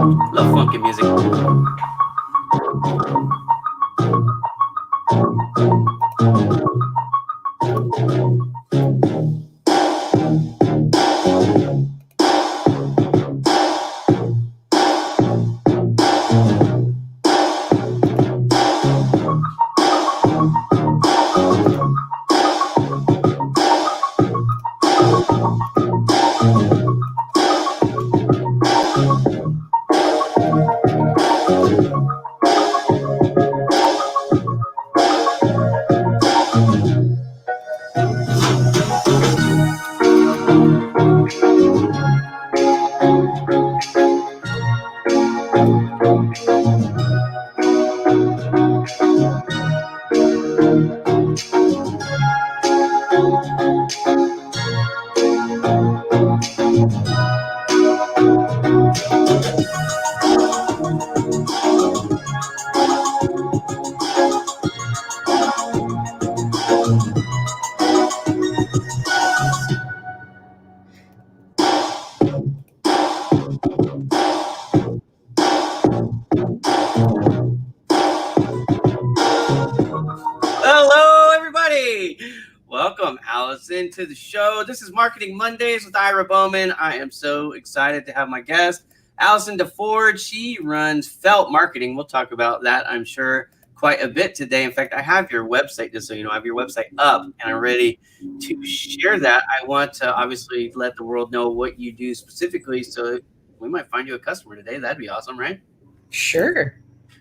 Love funky music. Hello, everybody. Welcome, Allison, to the show. This is Marketing Mondays with Ira Bowman. I am so excited to have my guest, Allison DeFord. She runs Felt Marketing. We'll talk about that, I'm sure, quite a bit today. In fact, I have your website, just so you know, I have your website up, and I'm ready to share that. I want to obviously let the world know what you do specifically, so we might find you a customer today. That'd be awesome, right? Sure.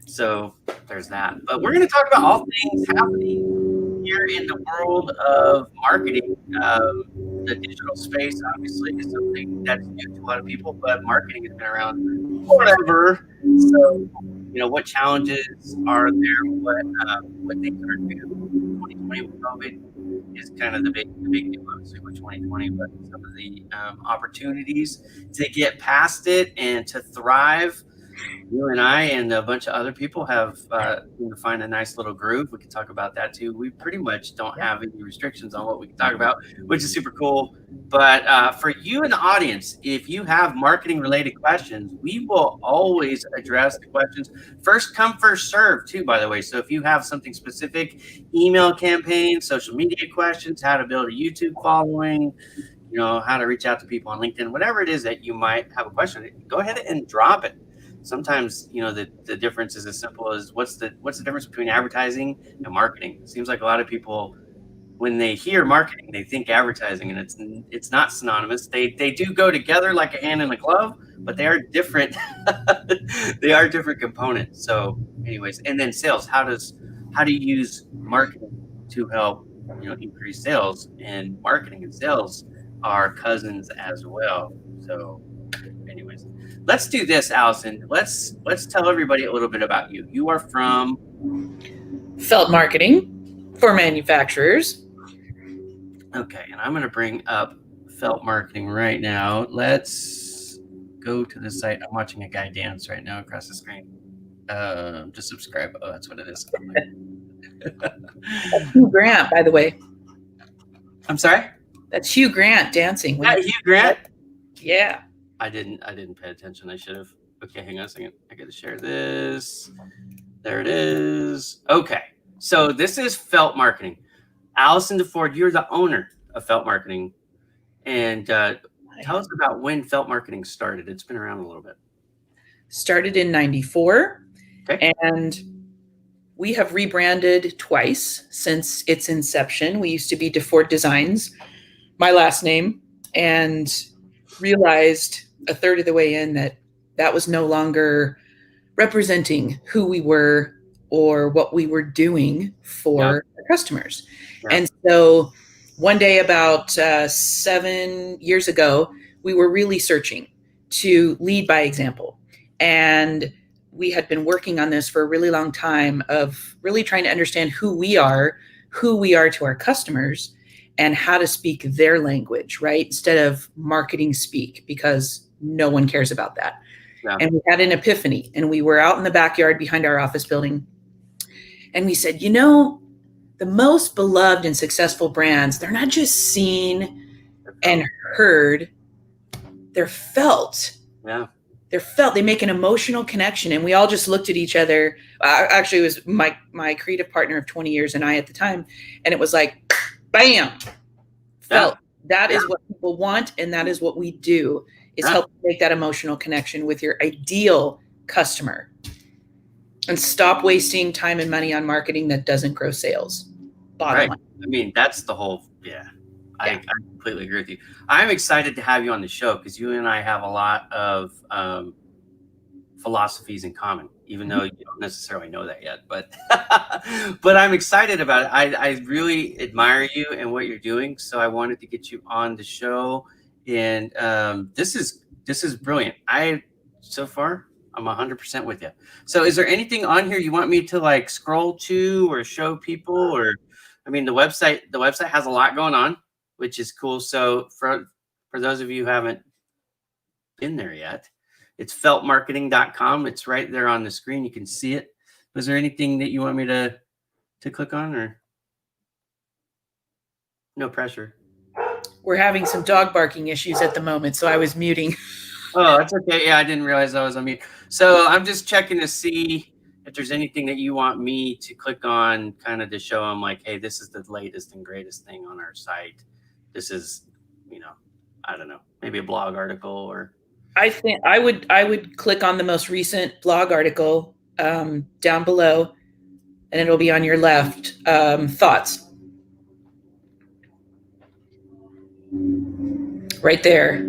So there's that. But we're going to talk about all things happening here in the world of marketing. The digital space, obviously, is something that's new to a lot of people, but marketing has been around forever. So, what challenges are there? What things are new? 2020 with COVID is kind of the big deal, obviously, with 2020, but some of the opportunities to get past it and to thrive. You and I and a bunch of other people have find a nice little groove. We can talk about that too. We pretty much don't have any restrictions on what we can talk about, which is super cool. But for you in the audience, if you have marketing related questions, we will always address the questions. First come, first serve too, by the way. So if you have something specific, email campaigns, social media questions, how to build a YouTube following, how to reach out to people on LinkedIn, whatever it is that you might have a question, go ahead and drop it. Sometimes, the difference is as simple as what's the difference between advertising and marketing. It seems like a lot of people, when they hear marketing, they think advertising, and it's not synonymous. They do go together like a hand in a glove, but they are different. They are different components. So anyways, and then sales, how do you use marketing to help increase sales? And marketing and sales are cousins as well. So anyways, let's do this, Allison. Let's tell everybody a little bit about you. You are from Felt Marketing for manufacturers. Okay, and I'm going to bring up Felt Marketing right now. Let's go to the site. I'm watching a guy dance right now across the screen. Just subscribe. Oh, that's what it is. That's Hugh Grant, by the way. I'm sorry? That's Hugh Grant dancing. Hugh Grant? Yeah. I didn't pay attention. I should have. Okay, hang on a second. I got to share this. There it is. Okay, so this is Felt Marketing. Allison DeFord, you're the owner of Felt Marketing. And tell us about when Felt Marketing started. It's been around a little bit. Started in 94. Okay. And we have rebranded twice since its inception. We used to be DeFord Designs, my last name, and realized a third of the way in that was no longer representing who we were or what we were doing for our customers. Yeah. And so one day about 7 years ago, we were really searching to lead by example. And we had been working on this for a really long time of really trying to understand who we are to our customers, and how to speak their language, right? Instead of marketing speak, because no one cares about that. Yeah. And we had an epiphany, and we were out in the backyard behind our office building. And we said, the most beloved and successful brands, they're not just seen and heard, they're felt. Yeah. they make an emotional connection. And we all just looked at each other. Actually, it was my creative partner of 20 years and I at the time. And it was like, bam, felt. That is what people want. And that is what we do, is help make that emotional connection with your ideal customer. And stop wasting time and money on marketing that doesn't grow sales. Bottom line. I mean, that's the whole, I completely agree with you. I'm excited to have you on the show because you and I have a lot of philosophies in common, even though you don't necessarily know that yet. But but I'm excited about it. I really admire you and what you're doing. So I wanted to get you on the show. And this is brilliant. So far, I'm 100% with you. So is there anything on here you want me to like scroll to or show people? Or, I mean, the website has a lot going on, which is cool. So for those of you who haven't been there yet, it's feltmarketing.com. It's right there on the screen. You can see it. Was there anything that you want me to click on, or no pressure? We're having some dog barking issues at the moment, so I was muting. Oh, that's okay. Yeah, I didn't realize I was on mute. So I'm just checking to see if there's anything that you want me to click on, kind of to show them like, hey, this is the latest and greatest thing on our site. This is, I don't know, maybe a blog article, or. I think I would click on the most recent blog article down below, and it'll be on your left. Thoughts. Right there.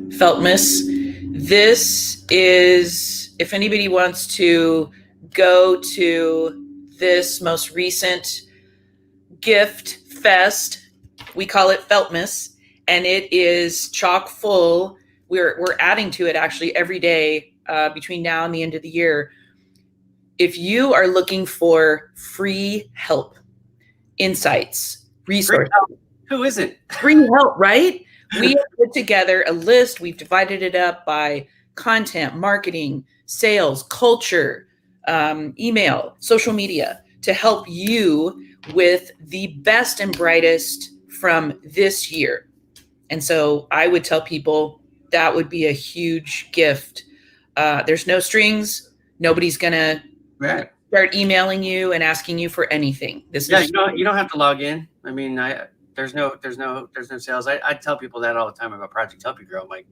Feltmas. This is, if anybody wants to go to this most recent gift fest, we call it Feltmas, and it is chock full. We're adding to it actually every day between now and the end of the year. If you are looking for free help, insights, resources. Who isn't? Free help, right? We have put together a list. We've divided it up by content, marketing, sales, culture, email, social media, to help you with the best and brightest from this year. And so I would tell people that would be a huge gift. There's no strings. Nobody's going to start emailing you and asking you for anything. You don't have to log in. I mean, there's no sales. I tell people that all the time about Project Help You Grow. I'm like,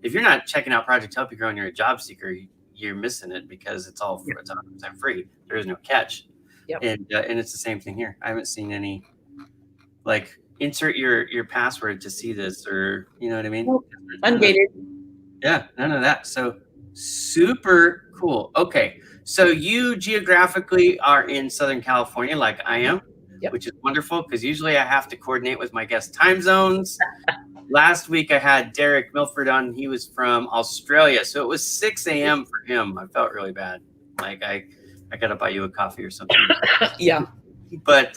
if you're not checking out Project Help You Grow and you're a job seeker, you're missing it, because it's all it's 100% free. There is no catch. Yep. And it's the same thing here. I haven't seen any like insert your password to see this, or you know what I mean? Nope. Ungated. Yeah, none of that. So super cool. Okay. So you geographically are in Southern California, like I am. Yep. Which is wonderful, because usually I have to coordinate with my guest time zones. Last week I had Derek Milford on. He was from Australia, so it was 6 a.m. for him. I felt really bad. Like I got to buy you a coffee or something. Yeah. But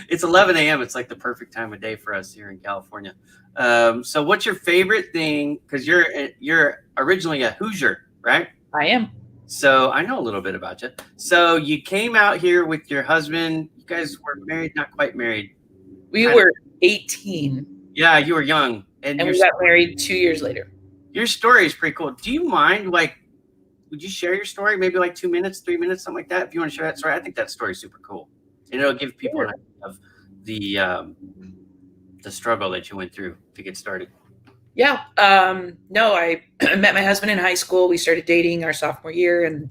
it's 11 a.m. It's like the perfect time of day for us here in California. So what's your favorite thing? Because you're originally a Hoosier, right? I am. So I know a little bit about you. So you came out here with your husband. You guys were married, not quite married. We were 18. Yeah, you were young. And we got married 2 years later. Your story is pretty cool. Do you mind, like, would you share your story? Maybe like 2 minutes, 3 minutes, something like that? If you want to share that story, I think that story is super cool. And it'll give people an idea of the struggle that you went through to get started. Yeah. No, I met my husband in high school. We started dating our sophomore year, and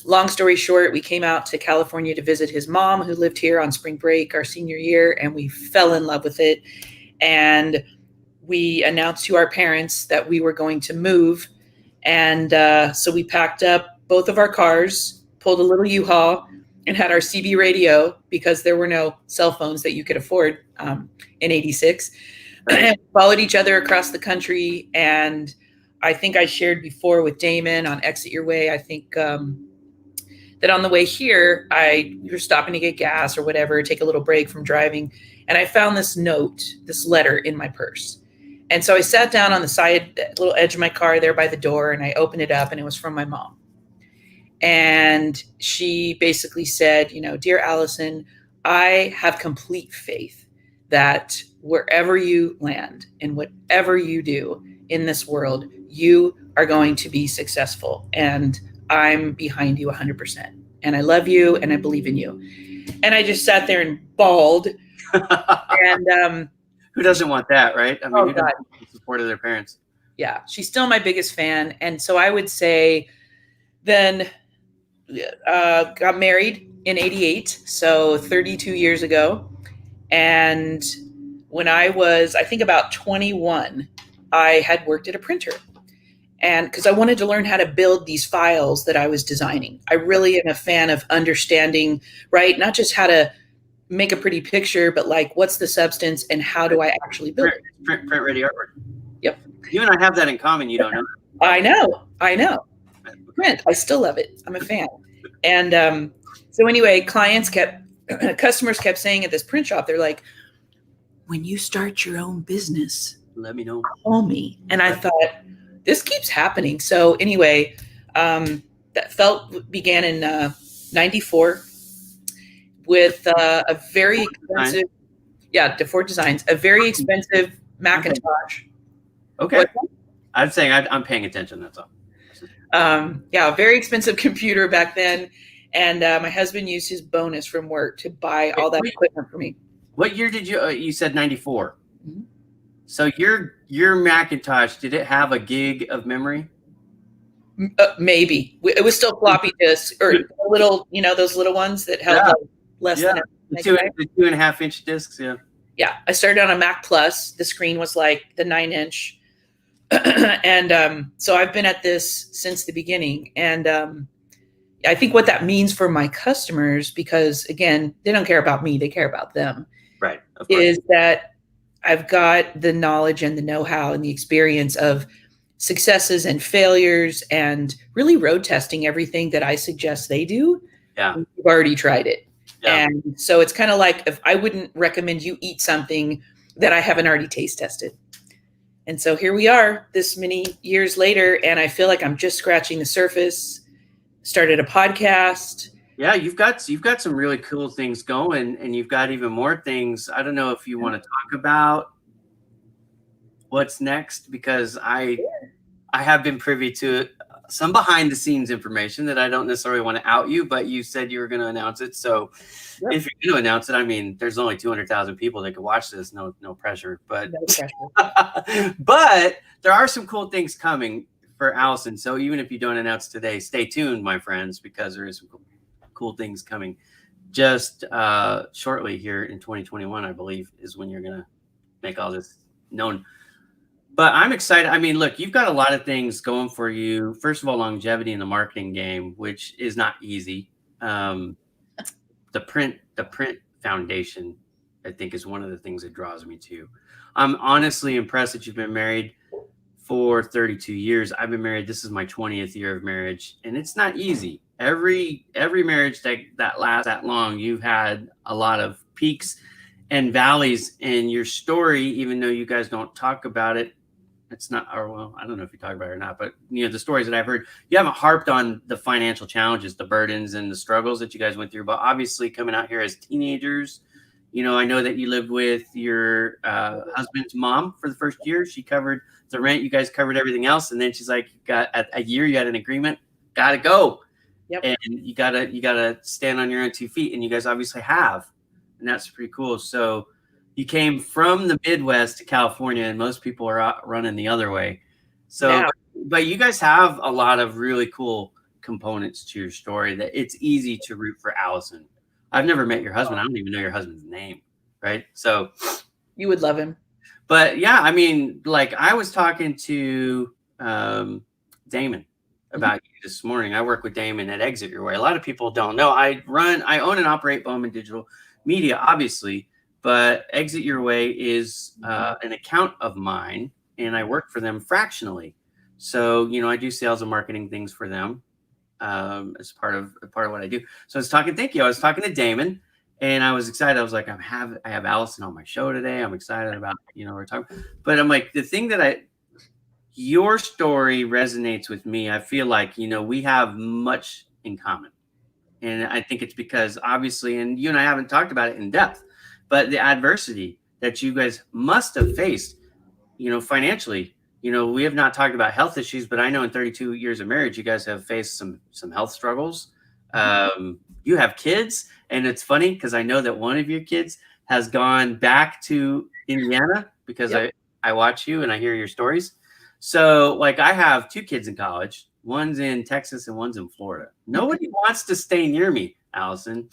long story short, we came out to California to visit his mom, who lived here on spring break our senior year, and we fell in love with it. And we announced to our parents that we were going to move. And so we packed up both of our cars, pulled a little U-Haul, and had our CB radio, because there were no cell phones that you could afford in '86. And followed each other across the country. And I think I shared before with Damon on Exit Your Way, I think that on the way here, we were stopping to get gas or whatever, take a little break from driving. And I found this note, this letter in my purse. And so I sat down on the side, little edge of my car there by the door, and I opened it up, and it was from my mom. And she basically said, dear Allison, I have complete faith that wherever you land and whatever you do, in this world, you are going to be successful. And I'm behind you 100%. And I love you and I believe in you. And I just sat there and bawled. And who doesn't want that, right? I mean, oh who God, doesn't want the support of their parents? yeah, she's still my biggest fan. And so I would say then got married in 88, so 32 years ago. And when I was, I think, about 21, I had worked at a printer. And because I wanted to learn how to build these files that I was designing. I really am a fan of understanding, right? Not just how to make a pretty picture, but like what's the substance and how do I actually build it? Print ready artwork. Yep. You and I have that in common. You don't know. I know. Print. I still love it. I'm a fan. And so anyway, customers kept saying at this print shop, they're like, when you start your own business, let me know. Call me. And I thought, this keeps happening. So anyway, that felt began in 94 with a very expensive, DeFord Designs, a very expensive Macintosh. Okay. I'm saying I'm paying attention. That's all. A very expensive computer back then. And my husband used his bonus from work to buy all that equipment for me. What year did you said 94? Mm-hmm. So your Macintosh, did it have a gig of memory? Maybe. It was still floppy disks or little, those little ones that held like less than the 2.5 inch discs. Yeah. Yeah. I started on a Mac Plus. The screen was like the 9-inch. And so I've been at this since the beginning. And I think what that means for my customers, because again, they don't care about me, they care about them. Right. Is that I've got the knowledge and the know-how and the experience of successes and failures and really road testing everything that I suggest they do. Yeah. You've already tried it. Yeah. And so it's kind of like if I wouldn't recommend you eat something that I haven't already taste tested. And so here we are this many years later, and I feel like I'm just scratching the surface. Started a podcast. Yeah, you've got some really cool things going, and you've got even more things. I don't know if you want to talk about what's next, because I have been privy to some behind the scenes information that I don't necessarily want to out you, but you said you were going to announce it. So if you're going to announce it, I mean, there's only 200,000 people that can watch this. No pressure, but no pressure. But there are some cool things coming for Allison. So even if you don't announce today, stay tuned, my friends, because there is some cool things coming just shortly here in 2021, I believe, is when you're going to make all this known. But I'm excited. I mean, look, you've got a lot of things going for you. First of all, longevity in the marketing game, which is not easy. The print foundation, I think, is one of the things that draws me to you. I'm honestly impressed that you've been married for 32 years. I've been married. This is my 20th year of marriage, and it's not easy. Every marriage that lasts that long, you've had a lot of peaks and valleys in your story, even though you guys don't talk about it. It's not, or well, I don't know if you talk about it or not, but the stories that I've heard, you haven't harped on the financial challenges, the burdens and the struggles that you guys went through. But obviously coming out here as teenagers, I know that you lived with your husband's mom for the first year. She covered the rent. You guys covered everything else. And then she's like, got a year, you had an agreement, got to go. Yep. And you gotta stand on your own 2 feet. And you guys obviously have, and that's pretty cool. So you came from the Midwest to California, and most people are out running the other way. So, but you guys have a lot of really cool components to your story that it's easy to root for Allison. I've never met your husband. I don't even know your husband's name, right? So you would love him. But yeah, I mean, like I was talking to Damon about you this morning. I work with Damon at Exit Your Way. A lot of people don't know. I own and operate Bowman Digital Media, obviously. But Exit Your Way is an account of mine, and I work for them fractionally. So, I do sales and marketing things for them as part of what I do. So I was talking to Damon, and I was excited. I was like, I have Allison on my show today. I'm excited about, we're talking. But I'm like, the thing that your story resonates with me. I feel like, we have much in common. And I think it's because obviously, and you and I haven't talked about it in depth, but the adversity that you guys must have faced, financially, we have not talked about health issues, but I know in 32 years of marriage, you guys have faced some health struggles. You have kids, and it's funny because I know that one of your kids has gone back to Indiana because I watch you and I hear your stories. So, like, I have 2 kids in college. One's in Texas and one's in Florida. Nobody wants to stay near me, Allison.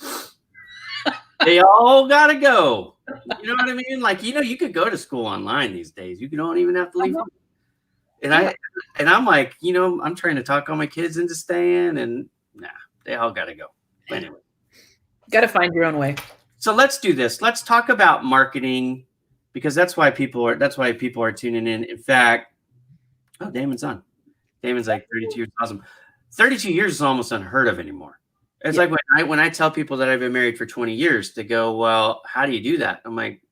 They all gotta go. You know what I mean? Like, you could go to school online these days. You don't even have to leave home. And I'm like, I'm trying to talk all my kids into staying, and nah, they all gotta go. But anyway. Got to find your own way. So let's do this. Let's talk about marketing, because that's why people are tuning in. In fact, Damon's on. Damon's like 32 years. Awesome. 32 years is almost unheard of anymore. It's like when I tell people that I've been married for 20 years, they go, well, how do you do that? I'm like,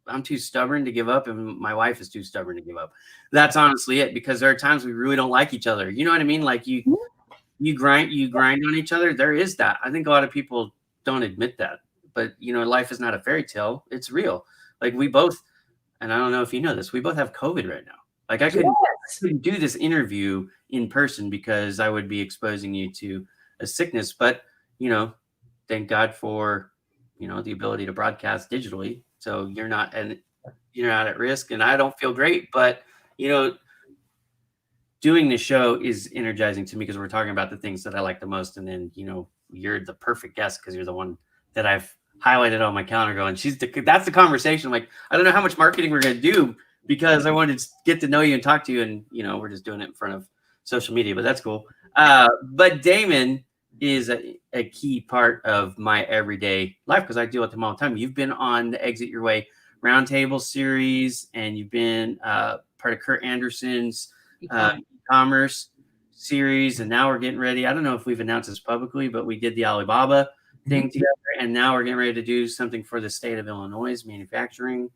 I'm too stubborn to give up, and my wife is too stubborn to give up. That's honestly it, because there are times we really don't like each other. You know what I mean? Like you grind on each other. There is that. I think a lot of people don't admit that, but life is not a fairy tale. It's real. Like we both, and I don't know if you know this, we both have COVID right now. Like I couldn't do this interview in person because I would be exposing you to a sickness, but thank God for, the ability to broadcast digitally. So you're not at risk, and I don't feel great, but doing the show is energizing to me because we're talking about the things that I like the most. And then, you're the perfect guest because you're the one that I've highlighted on my calendar going, that's the conversation. I'm like, I don't know how much marketing we're going to do because I wanted to get to know you and talk to you. And, we're just doing it in front of social media, but that's cool. But Damon is a key part of my everyday life because I deal with him all the time. You've been on the Exit Your Way Roundtable series, and you've been part of Kurt Anderson's e-commerce series, and now we're getting ready. I don't know if we've announced this publicly, but we did the Alibaba thing together, and now we're getting ready to do something for the state of Illinois manufacturing.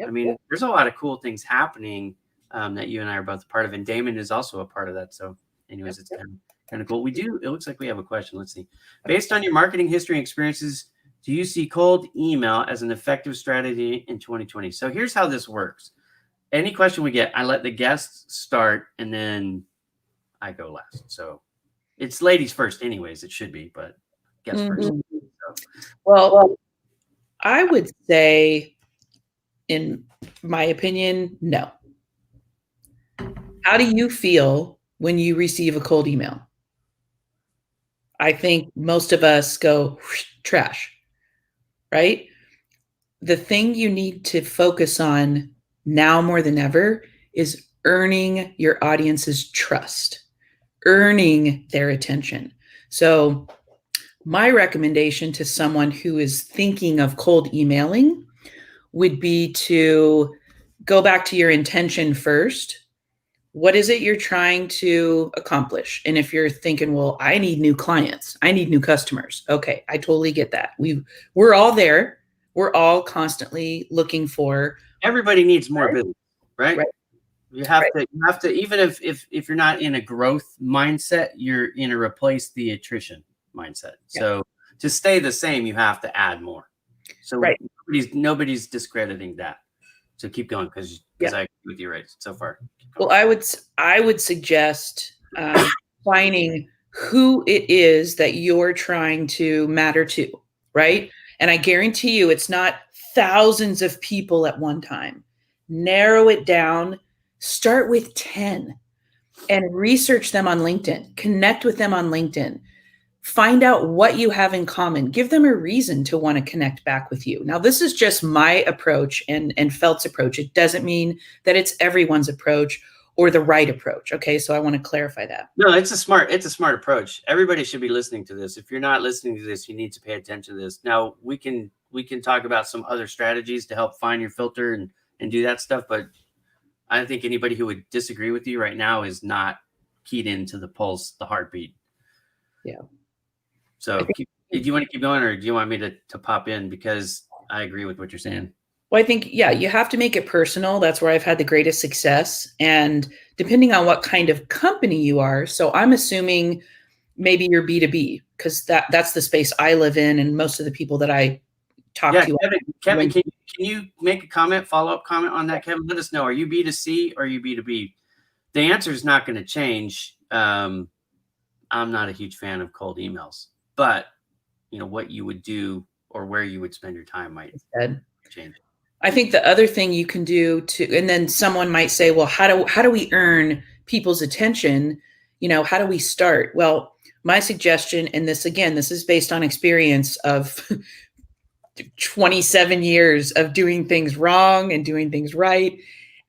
I mean, there's a lot of cool things happening that you and I are both a part of, and Damon is also a part of that. So anyways, it's kind of cool. It looks like we have a question. Let's see. Based on your marketing history and experiences, do you see cold email as an effective strategy in 2020? So here's how this works. Any question we get, I let the guests start, and then I go last. So it's ladies first anyways. It should be, but guests first. So. Well, I would say, in my opinion, no. How do you feel when you receive a cold email? I think most of us go trash, right? The thing you need to focus on now more than ever is earning your audience's trust, earning their attention. So my recommendation to someone who is thinking of cold emailing would be to go back to your intention first. What is it you're trying to accomplish? And if you're thinking, well, I need new clients, I need new customers. Okay, I totally get that. We're all there. We're all constantly looking for. Everybody needs more business, right? You have to, even if you're not in a growth mindset, you're in a replace the attrition mindset. So to stay the same, you have to add more. So nobody's discrediting that. So keep going because I agree with you right so far. Well, I would suggest finding who it is that you're trying to matter to, right? And I guarantee you it's not thousands of people at one time. Narrow it down. Start with 10 and research them on LinkedIn. Connect with them on LinkedIn. Find out what you have in common. Give them a reason to want to connect back with you. Now, this is just my approach and Felt's approach. It doesn't mean that it's everyone's approach or the right approach. Okay, so I want to clarify that. No, it's a smart approach. Everybody should be listening to this. If you're not listening to this, you need to pay attention to this. Now, we can talk about some other strategies to help find your filter and do that stuff, but I don't think anybody who would disagree with you right now is not keyed into the pulse, the heartbeat. Yeah. So do you want to keep going, or do you want me to pop in? Because I agree with what you're saying. Well, I think, you have to make it personal. That's where I've had the greatest success. And depending on what kind of company you are, so I'm assuming maybe you're B2B, because that's the space I live in and most of the people that I talk to. Kevin, can you make a follow-up comment on that, Kevin? Let us know. Are you B2C or are you B2B? the answer is not going to change. I'm not a huge fan of cold emails, but what you would do or where you would spend your time might change. I think the other thing you can do to, and then someone might say, well, how do we earn people's attention? How do we start? Well, my suggestion, and this is based on experience of 27 years of doing things wrong and doing things right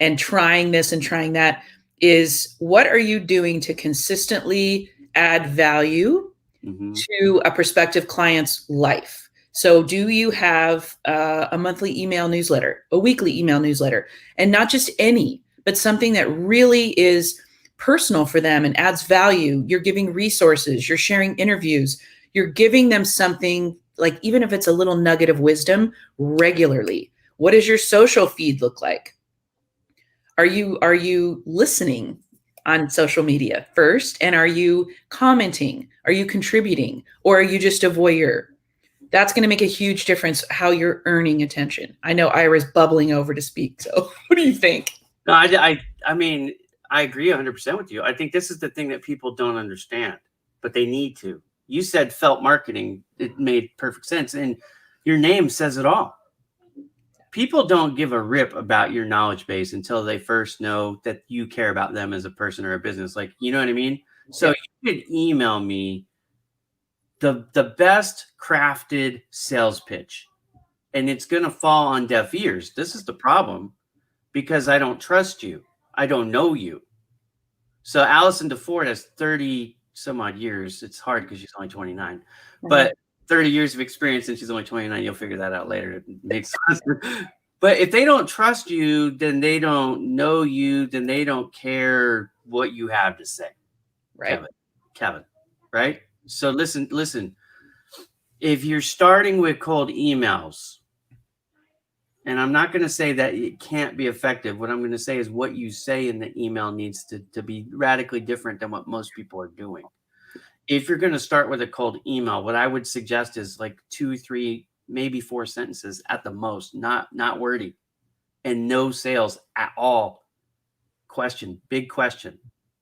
and trying this and trying that, is what are you doing to consistently add value to a prospective client's life? So do you have a monthly email newsletter, a weekly email newsletter, and not just any, but something that really is personal for them and adds value? You're giving resources, you're sharing interviews, you're giving them something, like even if it's a little nugget of wisdom, regularly. What does your social feed look like? Are you listening on social media first? And are you commenting? Are you contributing? Or are you just a voyeur? That's going to make a huge difference how you're earning attention. I know Ira's bubbling over to speak. So what do you think? No, I mean, I agree 100% with you. I think this is the thing that people don't understand, but they need to. You said felt marketing. It made perfect sense. And your name says it all. People don't give a rip about your knowledge base until they first know that you care about them as a person or a business. Like, you know what I mean? So you could email me the best crafted sales pitch, and it's going to fall on deaf ears. This is the problem, because I don't trust you. I don't know you. So Allison DeFord has 30 some odd years. It's hard because she's only 29, but 30 years of experience, and she's only 29. You'll figure that out later. It makes sense. But if they don't trust you, then they don't know you, then they don't care what you have to say. Right. Kevin, right? So listen, if you're starting with cold emails, and I'm not going to say that it can't be effective. What I'm going to say is what you say in the email needs to be radically different than what most people are doing. If you're going to start with a cold email, what I would suggest is like 2, 3, maybe 4 sentences at the most, not wordy, and no sales at all. Question, big question,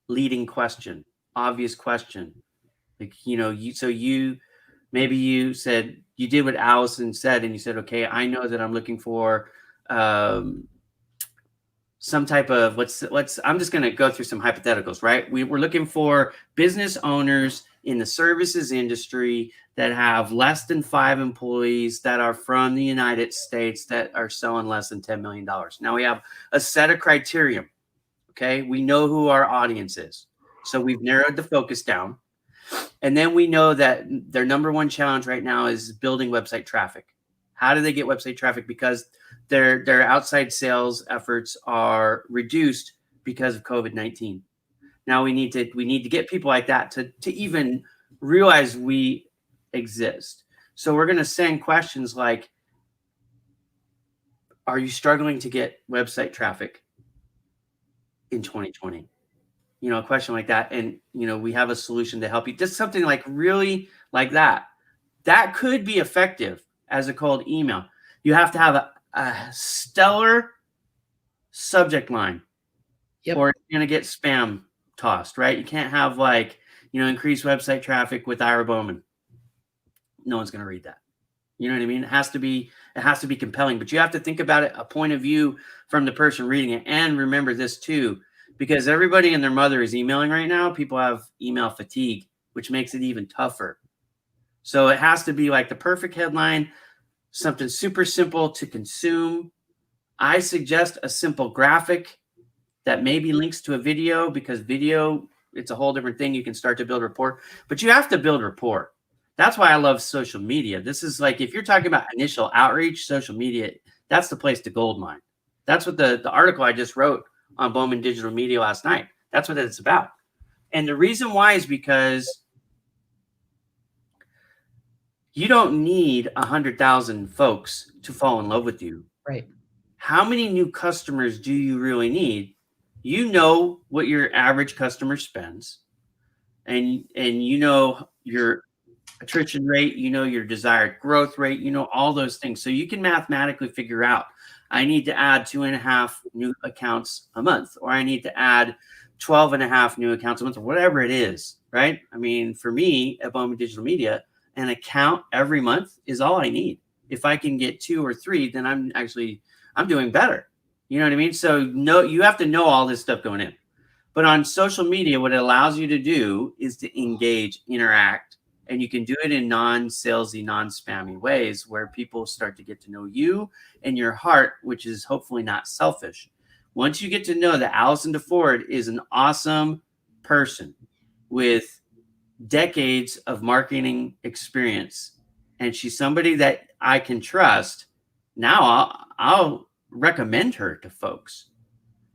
leading question, obvious question. Like, maybe you said, you did what Allison said, and you said, okay, I know that I'm looking for some type of, I'm just going to go through some hypotheticals, right? We're looking for business owners in the services industry that have less than 5 employees, that are from the United States, that are selling less than $10 million. Now we have a set of criteria. Okay. We know who our audience is. So we've narrowed the focus down. And then we know that their number one challenge right now is building website traffic. How do they get website traffic? Because their outside sales efforts are reduced because of COVID-19. Now we need to get people like that to even realize we exist. So we're going to send questions like, are you struggling to get website traffic in 2020? A question like that. And, we have a solution to help you. Just something like really like that. That could be effective as a cold email. You have to have a stellar subject line, or you're going to get spam tossed, right? You can't have increase website traffic with Ira Bowman. No one's going to read that. You know what I mean? It has to be compelling, but you have to think about it, a point of view from the person reading it. And remember this too, because everybody and their mother is emailing right now. People have email fatigue, which makes it even tougher. So it has to be like the perfect headline, something super simple to consume. I suggest a simple graphic that maybe links to a video, because video, it's a whole different thing. You can start to build rapport, but you have to build rapport. That's why I love social media. This is like, if you're talking about initial outreach, social media, that's the place to gold mine. That's what the article I just wrote on Bowman Digital Media last night, that's what it's about. And the reason why is because you don't need 100,000 folks to fall in love with you. Right. How many new customers do you really need? You know what your average customer spends, and your attrition rate, your desired growth rate, all those things. So you can mathematically figure out, I need to add 2.5 new accounts a month, or I need to add 12 and a half new accounts a month or whatever it is, right? I mean, for me at Bowman Digital Media, an account every month is all I need. If I can get 2 or 3, then I'm doing better. You know what I mean? So you have to know all this stuff going in. But on social media, what it allows you to do is to engage, interact, and you can do it in non-salesy, non-spammy ways where people start to get to know you and your heart, which is hopefully not selfish. Once you get to know that Allison DeFord is an awesome person with decades of marketing experience, and she's somebody that I can trust, now I'll recommend her to folks.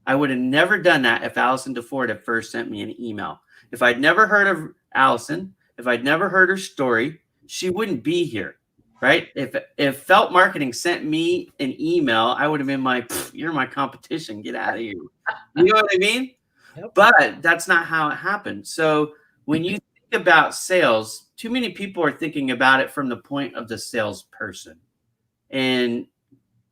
I would have never done that if Allison DeFord had first sent me an email. If I'd never heard of Allison, if I'd never heard her story, she wouldn't be here, right? If Felt Marketing sent me an email, I would have been like, you're my competition. Get out of here. You know what I mean? Yep. But that's not how it happened. So when you think about sales, too many people are thinking about it from the point of the salesperson. And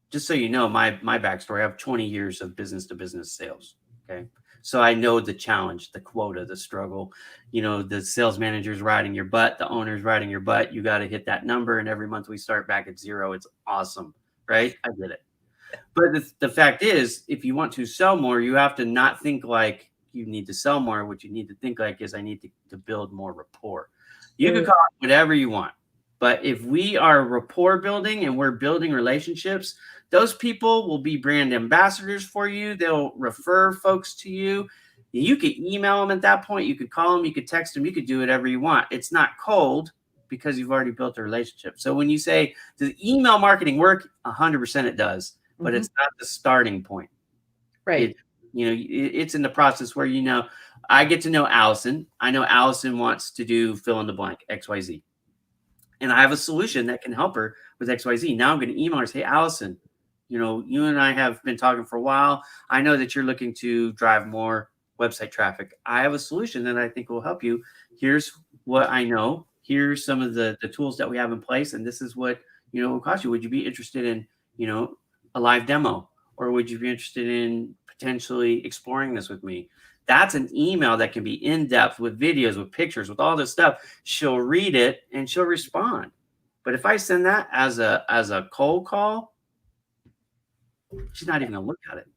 just so you know, my backstory, I have 20 years of business to business sales. Okay. So I know the challenge, the quota, the struggle, the sales manager's riding your butt, the owner's riding your butt. You got to hit that number. And every month we start back at 0. It's awesome. Right. I get it. But the fact is, if you want to sell more, you have to not think like you need to sell more. What you need to think like is I need to build more rapport. You can call it whatever you want. But if we are rapport building and we're building relationships, those people will be brand ambassadors for you. They'll refer folks to you. You could email them at that point. You could call them. You could text them. You could do whatever you want. It's not cold because you've already built a relationship. So when you say, does email marketing work? 100% it does. But it's not the starting point. Right. It's in the process where, I get to know Allison. I know Allison wants to do fill in the blank, XYZ. And I have a solution that can help her with XYZ. Now I'm going to email her and say, hey, Allison, you and I have been talking for a while. I know that you're looking to drive more website traffic. I have a solution that I think will help you. Here's what I know. Here's some of the tools that we have in place. And this is what, it will cost you. Would you be interested in, a live demo? Or would you be interested in potentially exploring this with me? That's an email that can be in-depth with videos, with pictures, with all this stuff. She'll read it and she'll respond. But if I send that as a cold call, she's not even going to look at it.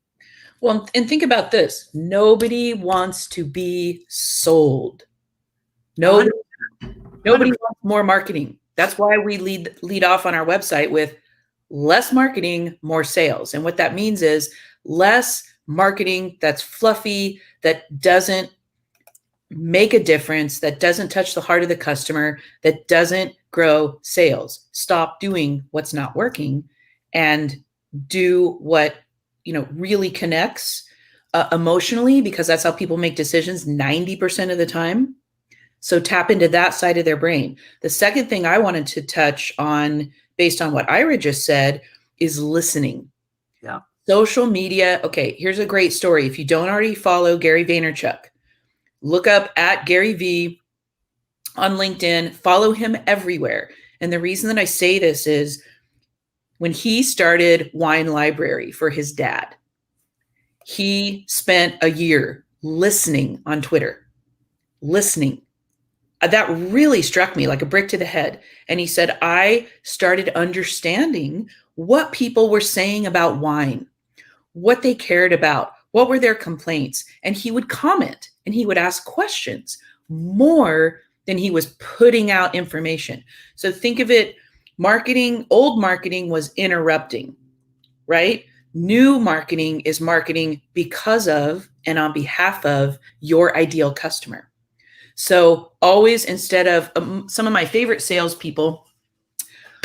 Well, and think about this. Nobody wants to be sold. Nobody wants more marketing. That's why we lead off on our website with less marketing, more sales. And what that means is less marketing that's fluffy, that doesn't make a difference, that doesn't touch the heart of the customer, that doesn't grow sales. Stop doing what's not working and do what really connects emotionally, because that's how people make decisions 90% of the time. So tap into that side of their brain. The second thing I wanted to touch on, based on what Ira just said, is listening. Yeah. Social media. Okay, here's a great story. If you don't already follow Gary Vaynerchuk, look up at Gary V on LinkedIn, follow him everywhere. And the reason that I say this is when he started Wine Library for his dad, he spent a year listening on Twitter, listening. That really struck me like a brick to the head. And he said, I started understanding what people were saying about wine, what they cared about, what were their complaints. And he would comment and he would ask questions more than he was putting out information. So think of it, old marketing was interrupting, right? New marketing is marketing because of and on behalf of your ideal customer. So always, instead of some of my favorite salespeople,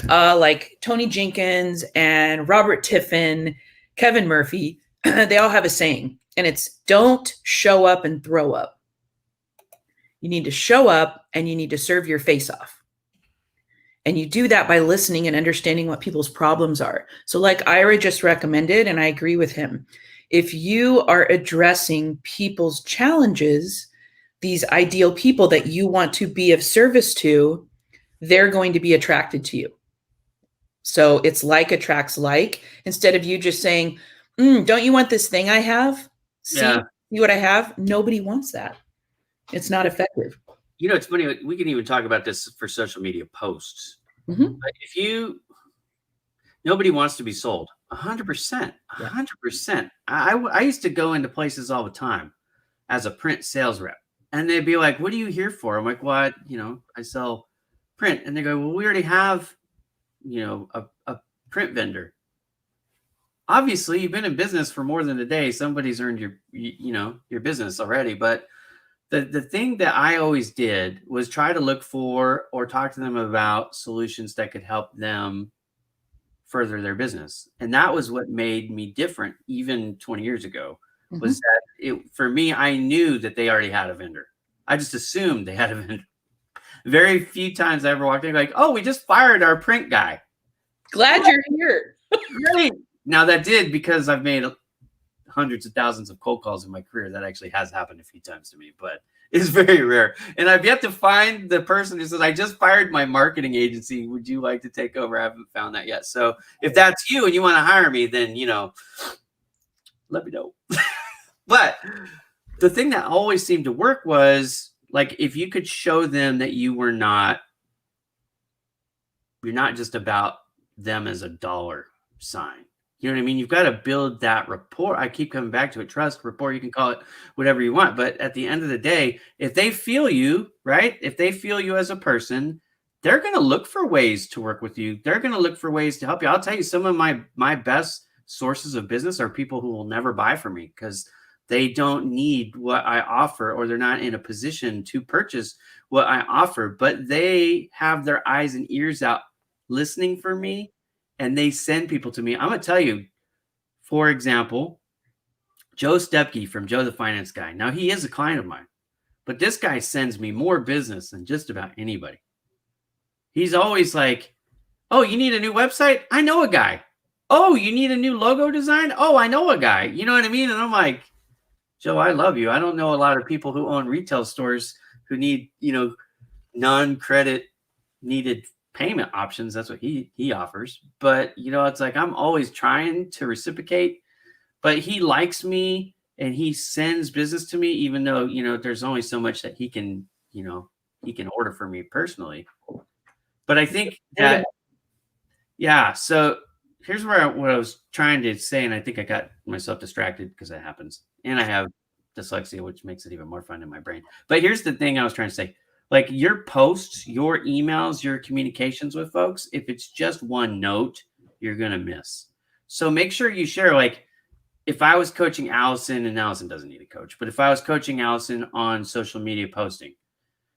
like Tony Jenkins and Robert Tiffin, Kevin Murphy, they all have a saying, and it's don't show up and throw up. You need to show up and you need to serve your face off. And you do that by listening and understanding what people's problems are. So like Ira just recommended, and I agree with him, if you are addressing people's challenges, these ideal people that you want to be of service to, they're going to be attracted to you. So it's like attracts like, instead of you just saying, don't you want this thing I have? See See what I have? Nobody wants that. It's not effective. It's funny. We can even talk about this for social media posts. Mhm. But nobody wants to be sold. 100%. Yeah. 100%. I used to go into places all the time as a print sales rep, and they'd be like, "What are you here for?" I'm like, "What? I sell print." And they go, "Well, we already have, a print vendor." Obviously, you've been in business for more than a day. Somebody's earned your business already. But the thing that I always did was try to look for or talk to them about solutions that could help them further their business. And that was what made me different even 20 years ago, was that for me, I knew that they already had a vendor. I just assumed they had a vendor. Very few times I ever walked in like, "Oh, we just fired our print guy." Glad you're here. Great. Now that did, because I've made hundreds of thousands of cold calls in my career. That actually has happened a few times to me, but it's very rare. And I've yet to find the person who says, "I just fired my marketing agency. Would you like to take over?" I haven't found that yet. So if that's you and you want to hire me, then, let me know. But the thing that always seemed to work was, like, if you could show them that you're not just about them as a dollar sign. You know what I mean? You've got to build that rapport. I keep coming back to it. Trust, rapport, you can call it whatever you want. But at the end of the day, if they feel you, right? If they feel you as a person, they're going to look for ways to work with you. They're going to look for ways to help you. I'll tell you, some of my best sources of business are people who will never buy from me because they don't need what I offer, or they're not in a position to purchase what I offer, but they have their eyes and ears out listening for me, and they send people to me. I'm going to tell you, for example, Joe Stepke from Joe the Finance Guy. Now, he is a client of mine, but this guy sends me more business than just about anybody. He's always like, "Oh, you need a new website? I know a guy. Oh, you need a new logo design? Oh, I know a guy." You know what I mean? And I'm like, "Joe, I love you. I don't know a lot of people who own retail stores who need, non-credit needed payment options." That's what he offers. But, it's like, I'm always trying to reciprocate, but he likes me and he sends business to me, even though, there's only so much that he can order for me personally. But I think that, yeah. So here's what I was trying to say. And I think I got myself distracted because that happens. And I have dyslexia, which makes it even more fun in my brain. But here's the thing I was trying to say. Like, your posts, your emails, your communications with folks, if it's just one note, you're going to miss. So make sure you share. Like, if I was coaching Allison, and Allison doesn't need a coach, but if I was coaching Allison on social media posting,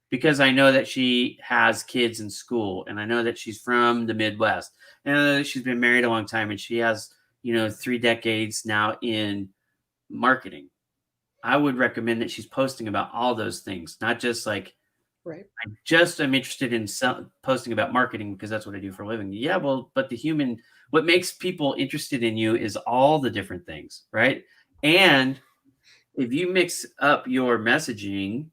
because I know that she has kids in school, and I know that she's from the Midwest, and I know that she's been married a long time, and she has, 3 decades now in marketing, I would recommend that she's posting about all those things, not just like, Right. I'm interested in posting about marketing because that's what I do for a living. Yeah, well, but what makes people interested in you is all the different things, right? And if you mix up your messaging,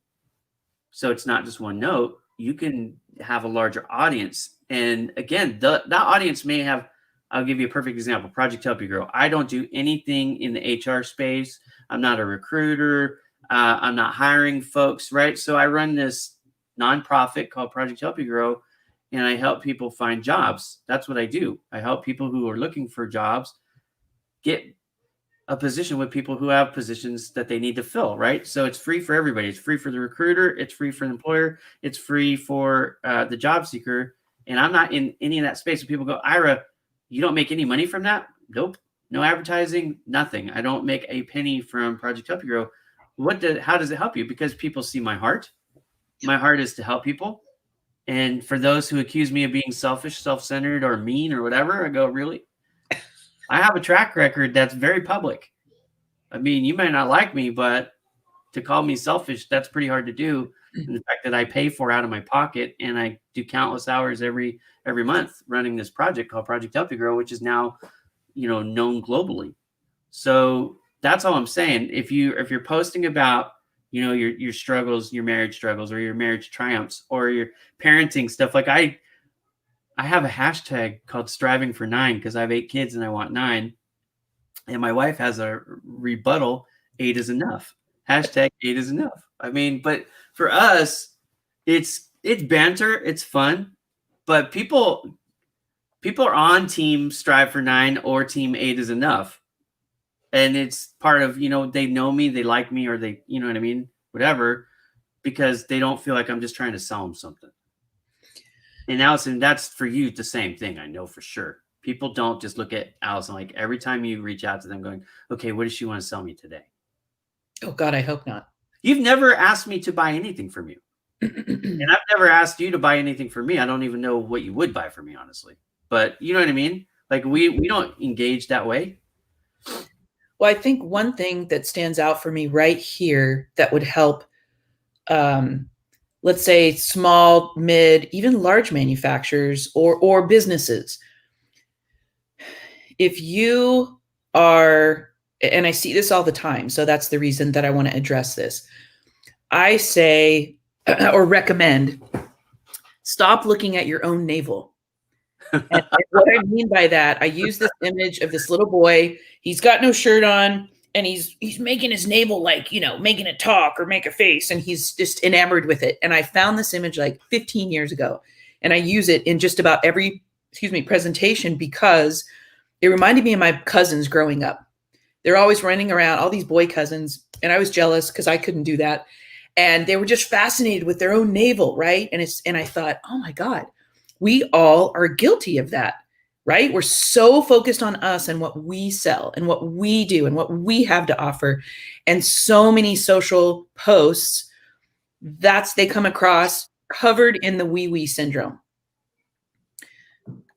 so it's not just one note, you can have a larger audience. And again, that audience may have, I'll give you a perfect example, Project Help You Grow. I don't do anything in the HR space. I'm not a recruiter. I'm not hiring folks, right? So I run this nonprofit called Project Help You Grow, and I help people find jobs. That's what I do. I help people who are looking for jobs get a position with people who have positions that they need to fill, right? So it's free for everybody. It's free for the recruiter. It's free for the employer. It's free for the job seeker. And I'm not in any of that space. And people go, "Ira, you don't make any money from that?" Nope. No advertising, nothing. I don't make a penny from Project Help You Grow. How does it help you? Because people see my heart. My heart is to help people. And for those who accuse me of being selfish, self-centered, or mean, or whatever, I go, really? I have a track record that's very public. I mean, you might not like me, but to call me selfish, that's pretty hard to do. And the fact that I pay for out of my pocket, and I do countless hours every month running this project called Project Help You Grow, which is now, known globally. So that's all I'm saying. If you're posting about, your struggles, your marriage struggles, or your marriage triumphs, or your parenting stuff, like I have a hashtag called Striving for 9 because I have 8 kids and I want 9. And my wife has a rebuttal, 8 is enough. Hashtag 8 is enough. I mean, but for us, it's banter, it's fun, but people are on team strive for 9 or team 8 is enough. And it's part of, they know me, they like me, or they, you know what I mean? Whatever, because they don't feel like I'm just trying to sell them something. And Allison, that's for you the same thing. I know for sure. People don't just look at Allison like every time you reach out to them going, okay, what does she want to sell me today? Oh God, I hope not. You've never asked me to buy anything from you. And I've never asked you to buy anything for me. I don't even know what you would buy for me, honestly. But you know what I mean? Like we don't engage that way. Well, I think one thing that stands out for me right here that would help, let's say small, mid, even large manufacturers or businesses. If you are, and I see this all the time, so that's the reason that I want to address this. I say or recommend stop looking at your own navel. And what I mean by that, I use this image of this little boy. He's got no shirt on, and he's making his navel like, making it talk or make a face, and he's just enamored with it. And I found this image like 15 years ago, and I use it in just about every, presentation because it reminded me of my cousins growing up. They're always running around, all these boy cousins, and I was jealous because I couldn't do that. And they were just fascinated with their own navel, right? And I thought, oh my God, we all are guilty of that, right? We're so focused on us and what we sell and what we do and what we have to offer. And so many social posts, they come across covered in the wee syndrome.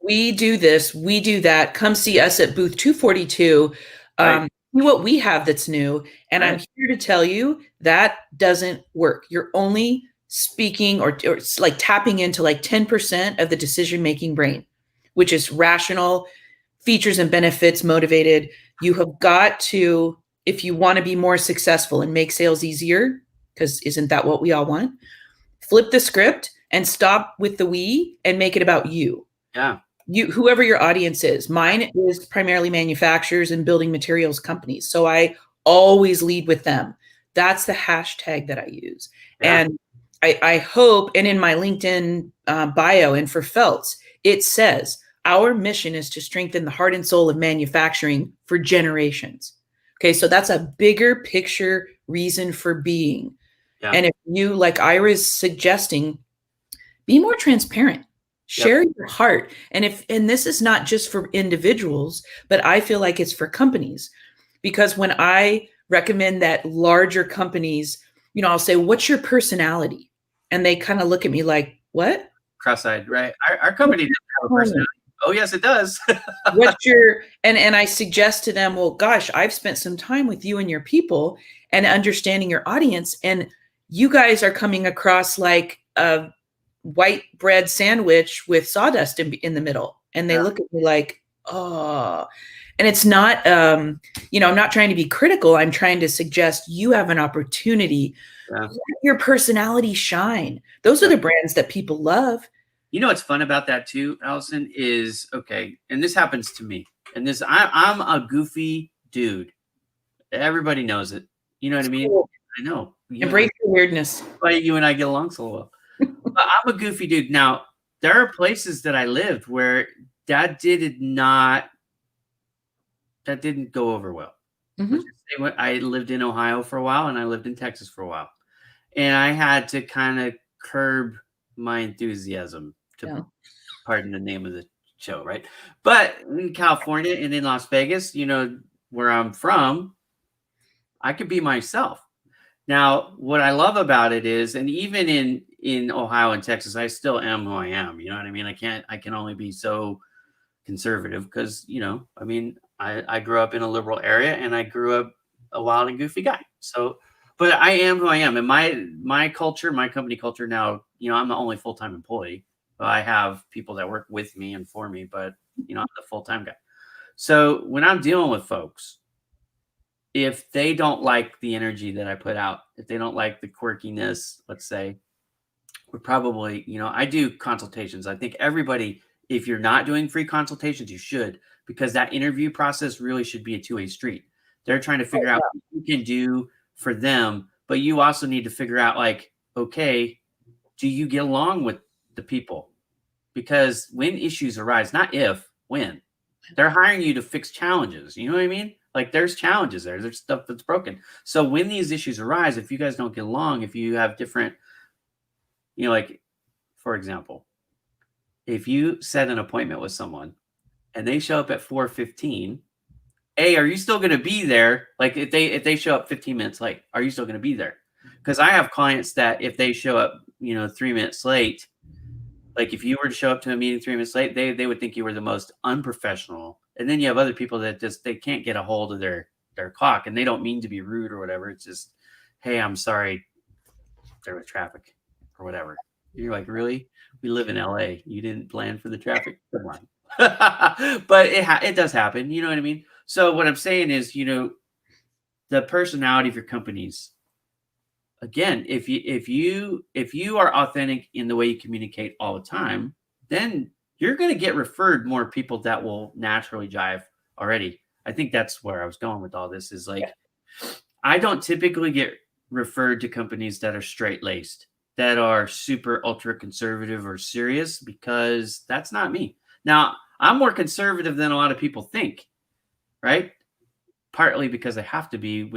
We do this, we do that. Come see us at booth 242. Right. See what we have that's new. And right. I'm here to tell you that doesn't work. You're only speaking or like tapping into like 10% of the decision-making brain, which is rational, features and benefits motivated. You have got to, if you want to be more successful and make sales easier, because isn't that what we all want? Flip the script and stop with the we and make it about you. Yeah. You, whoever your audience is. Mine is primarily manufacturers and building materials companies. So I always lead with them. That's the hashtag that I use. Yeah. And I hope, and in my LinkedIn bio and for Feltz, it says, our mission is to strengthen the heart and soul of manufacturing for generations. Okay, so that's a bigger picture reason for being. Yeah. And if you, like Ira's suggesting, be more transparent. Share your heart. And this is not just for individuals, but I feel like it's for companies. Because when I recommend that larger companies, I'll say, what's your personality? And they kind of look at me like, what? Cross-eyed, right? Our company doesn't have a personality. Oh, yes, it does. What's your, and I suggest to them, well, gosh, I've spent some time with you and your people and understanding your audience. And you guys are coming across like a white bread sandwich with sawdust in the middle. And they look at me like, oh, and it's not, I'm not trying to be critical. I'm trying to suggest you have an opportunity. Let your personality shine. Those are the brands that people love. What's fun about that too, Allison, is, okay, and this happens to me. And I'm a goofy dude. Everybody knows it. You know what I mean? Cool. I know. Embrace your weirdness. But you and I get along so well. But I'm a goofy dude. Now, there are places that I lived where that didn't go over well. Mm-hmm. I lived in Ohio for a while and I lived in Texas for a while. And I had to kind of curb my enthusiasm, to pardon the name of the show, right? But in California and in Las Vegas, where I'm from, I could be myself. Now, what I love about it is, and even in Ohio and Texas, I still am who I am. You know what I mean? I can only be so conservative because, I grew up in a liberal area and I grew up a wild and goofy guy. So, but I am who I am. And my culture, my company culture now, I'm the only full-time employee. I have people that work with me and for me, but, I'm the full-time guy. So when I'm dealing with folks, if they don't like the energy that I put out, if they don't like the quirkiness, let's say, we're probably, I do consultations. I think everybody, if you're not doing free consultations, you should, because that interview process really should be a two-way street. They're trying to figure out what you can do for them, but you also need to figure out like, okay, do you get along with the people? Because when issues arise, not if, when, they're hiring you to fix challenges. You know what I mean? Like there's challenges there. There's stuff that's broken. So when these issues arise, if you guys don't get along, if you have different, like for example, if you set an appointment with someone and they show up at 4:15, are you still going to be there? Like if they show up 15 minutes late, are you still going to be there? Because I have clients that if they show up, 3 minutes late, like if you were to show up to a meeting 3 minutes late, they would think you were the most unprofessional. And then you have other people that they can't get a hold of their clock, and they don't mean to be rude or whatever. It's just, hey, I'm sorry, there was traffic or whatever. You're like, really? We live in LA. You didn't plan for the traffic? Come on. But it does happen. You know what I mean? So what I'm saying is, the personality of your companies. Again, if you are authentic in the way you communicate all the time, then you're going to get referred more people that will naturally jive already. I think that's where I was going with all this is like, I don't typically get referred to companies that are straight-laced, that are super ultra conservative or serious, because that's not me. Now, I'm more conservative than a lot of people think, right? Partly because I have to be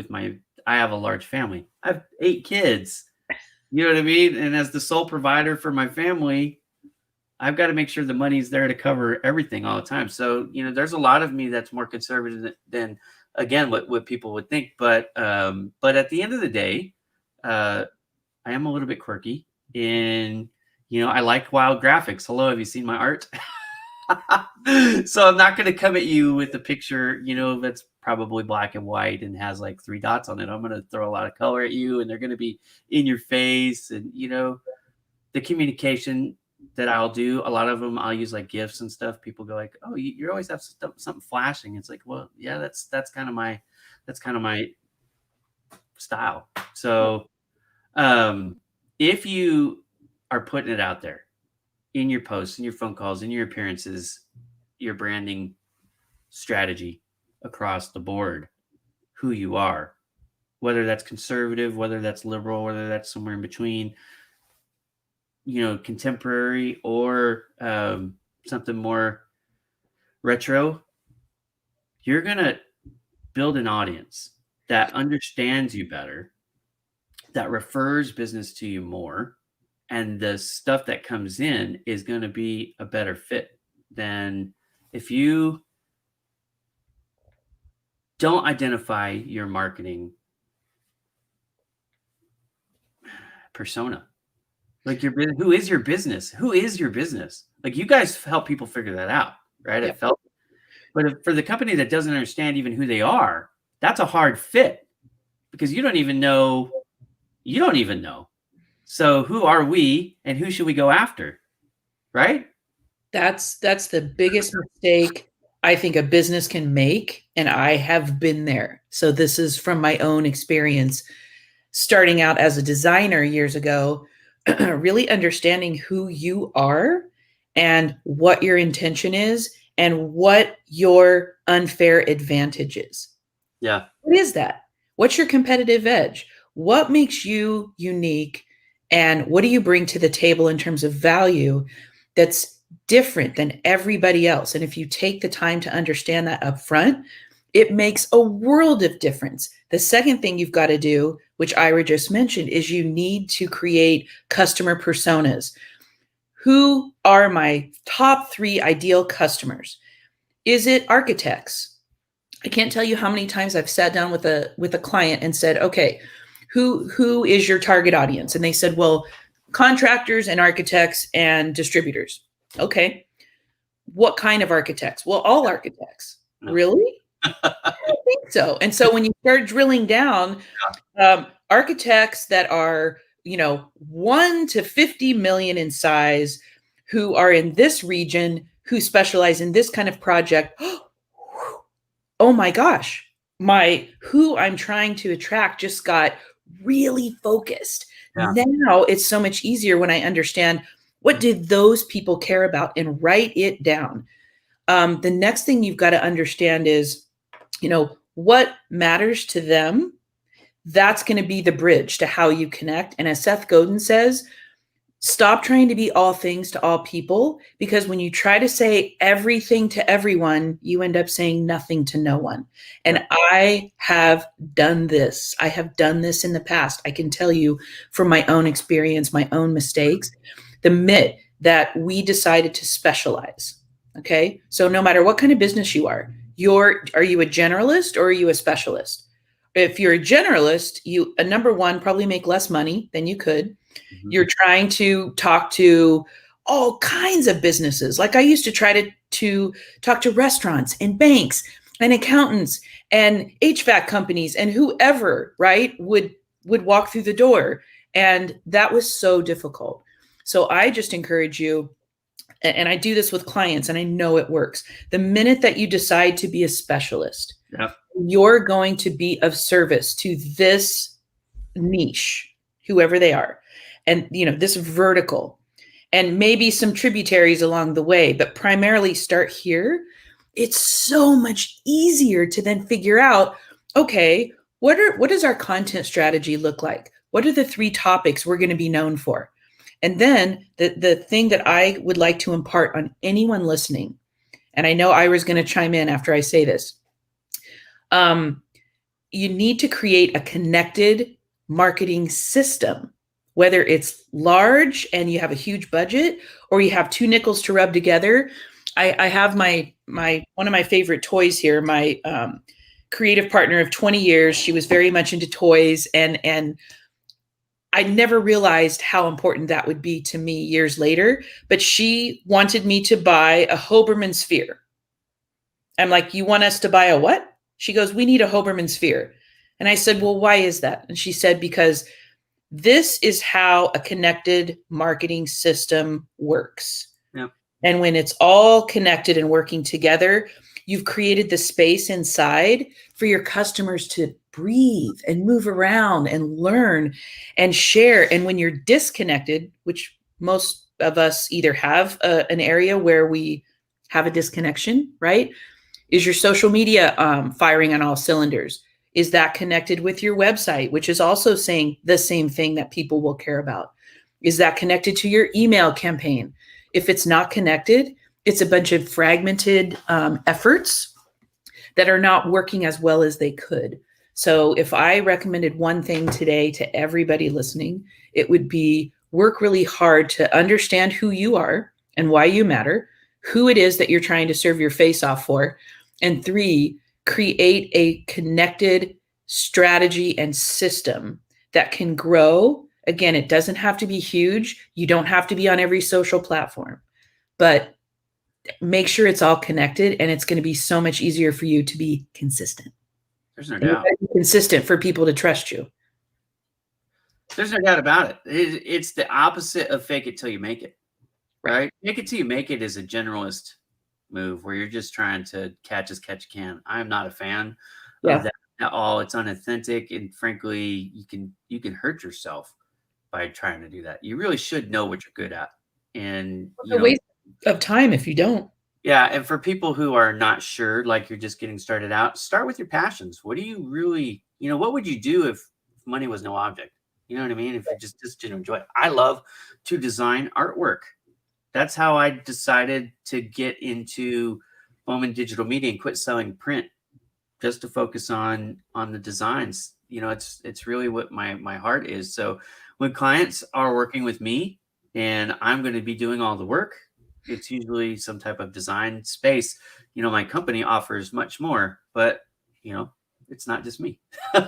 I have a large family. I have 8 kids. You know what I mean? And as the sole provider for my family, I've got to make sure the money's there to cover everything all the time. So, there's a lot of me that's more conservative than again, what people would think. But at the end of the day, I am a little bit quirky and, I like wild graphics. Hello, have you seen my art? So I'm not going to come at you with a picture, that's probably black and white and has like 3 dots on it. I'm going to throw a lot of color at you, and they're going to be in your face. And, the communication that I'll do, a lot of them, I'll use like GIFs and stuff. People go like, oh, you always have something flashing. It's like, well, yeah, that's kind of my style. So, if you are putting it out there in your posts, in your phone calls, in your appearances, your branding strategy across the board, who you are, whether that's conservative, whether that's liberal, whether that's somewhere in between, contemporary or something more retro, you're going to build an audience that understands you better, that refers business to you more, and the stuff that comes in is going to be a better fit than if you don't identify your marketing persona. Like who is your business? Who is your business? Like you guys help people figure that out, right? Yep. But for the company that doesn't understand even who they are, that's a hard fit because you don't even know. So who are we and who should we go after? Right? That's the biggest mistake I think a business can make. And I have been there. So this is from my own experience. Starting out as a designer years ago, really understanding who you are and what your intention is and what your unfair advantage is. Yeah. What is that? What's your competitive edge? What makes you unique? And what do you bring to the table in terms of value that's different than everybody else? And if you take the time to understand that up front, it makes a world of difference. The second thing you've got to do, which Ira just mentioned, is you need to create customer personas. Who are my top 3 ideal customers? Is it architects? I can't tell you how many times I've sat down with a client and said, okay, who is your target audience? And they said, well, contractors and architects and distributors. Okay. What kind of architects? Well, all architects. No. Really? I don't think so. And so when you start drilling down, architects that are, 1 to 50 million in size, who are in this region, who specialize in this kind of project. Oh my gosh, who I'm trying to attract just got really focused. Yeah. Now it's so much easier when I understand what did those people care about and write it down. The next thing you've got to understand is, what matters to them That's going to be the bridge to how you connect. And as Seth Godin says, stop trying to be all things to all people, because when you try to say everything to everyone, you end up saying nothing to no one. And I have done this. I have done this in the past. I can tell you from my own experience, my own mistakes, the myth that we decided to specialize. Okay. So no matter what kind of business you are you a generalist or are you a specialist? If you're a generalist, you, number one, probably make less money than you could. You're trying to talk to all kinds of businesses. Like I used to try to talk to restaurants and banks and accountants and HVAC companies and whoever, right, would walk through the door. And that was so difficult. So I just encourage you, and I do this with clients and I know it works. The minute that you decide to be a specialist, you're going to be of service to this niche, whoever they are. And, this vertical, and maybe some tributaries along the way, but primarily start here. It's so much easier to then figure out, okay, what does our content strategy look like? What are the 3 topics we're going to be known for? And then the thing that I would like to impart on anyone listening, and I know Ira's going to chime in after I say this, you need to create a connected marketing system, whether it's large and you have a huge budget or you have 2 nickels to rub together. I have my one of my favorite toys here, my creative partner of 20 years. She was very much into toys, and I never realized how important that would be to me years later, but she wanted me to buy a Hoberman sphere. I'm like, you want us to buy a what? She goes, we need a Hoberman sphere. And I said, well, why is that? And she said, because this is how a connected marketing system works. Yep. And when it's all connected and working together, you've created the space inside for your customers to breathe and move around and learn and share. And when you're disconnected, which most of us either have an area where we have a disconnection, right? Is your social media firing on all cylinders? Is that connected with your website, which is also saying the same thing that people will care about? Is that connected to your email campaign? If it's not connected, it's a bunch of fragmented efforts that are not working as well as they could. So if I recommended one thing today to everybody listening, it would be work really hard to understand who you are and why you matter, who it is that you're trying to serve your face off for, and 3, create a connected strategy and system that can grow. Again, it doesn't have to be huge. You don't have to be on every social platform, but make sure it's all connected, and it's going to be so much easier for you to be consistent. There's no doubt. Be consistent for people to trust you. There's no doubt about it. It's the opposite of fake it till you make it, right? Fake it till you make it is a generalist move where you're just trying to catch as catch you can. I am not a fan of that at all. It's unauthentic, and frankly, you can hurt yourself by trying to do that. You really should know what you're good at, and it's a waste of time if you don't. Yeah, and for people who are not sure, like you're just getting started out, start with your passions. What do you really, what would you do if money was no object? You know what I mean? If you just didn't enjoy it. I love to design artwork. That's how I decided to get into Bowman Digital Media and quit selling print, just to focus on the designs. It's really what my heart is. So when clients are working with me and I'm going to be doing all the work, it's usually some type of design space. My company offers much more, but it's not just me.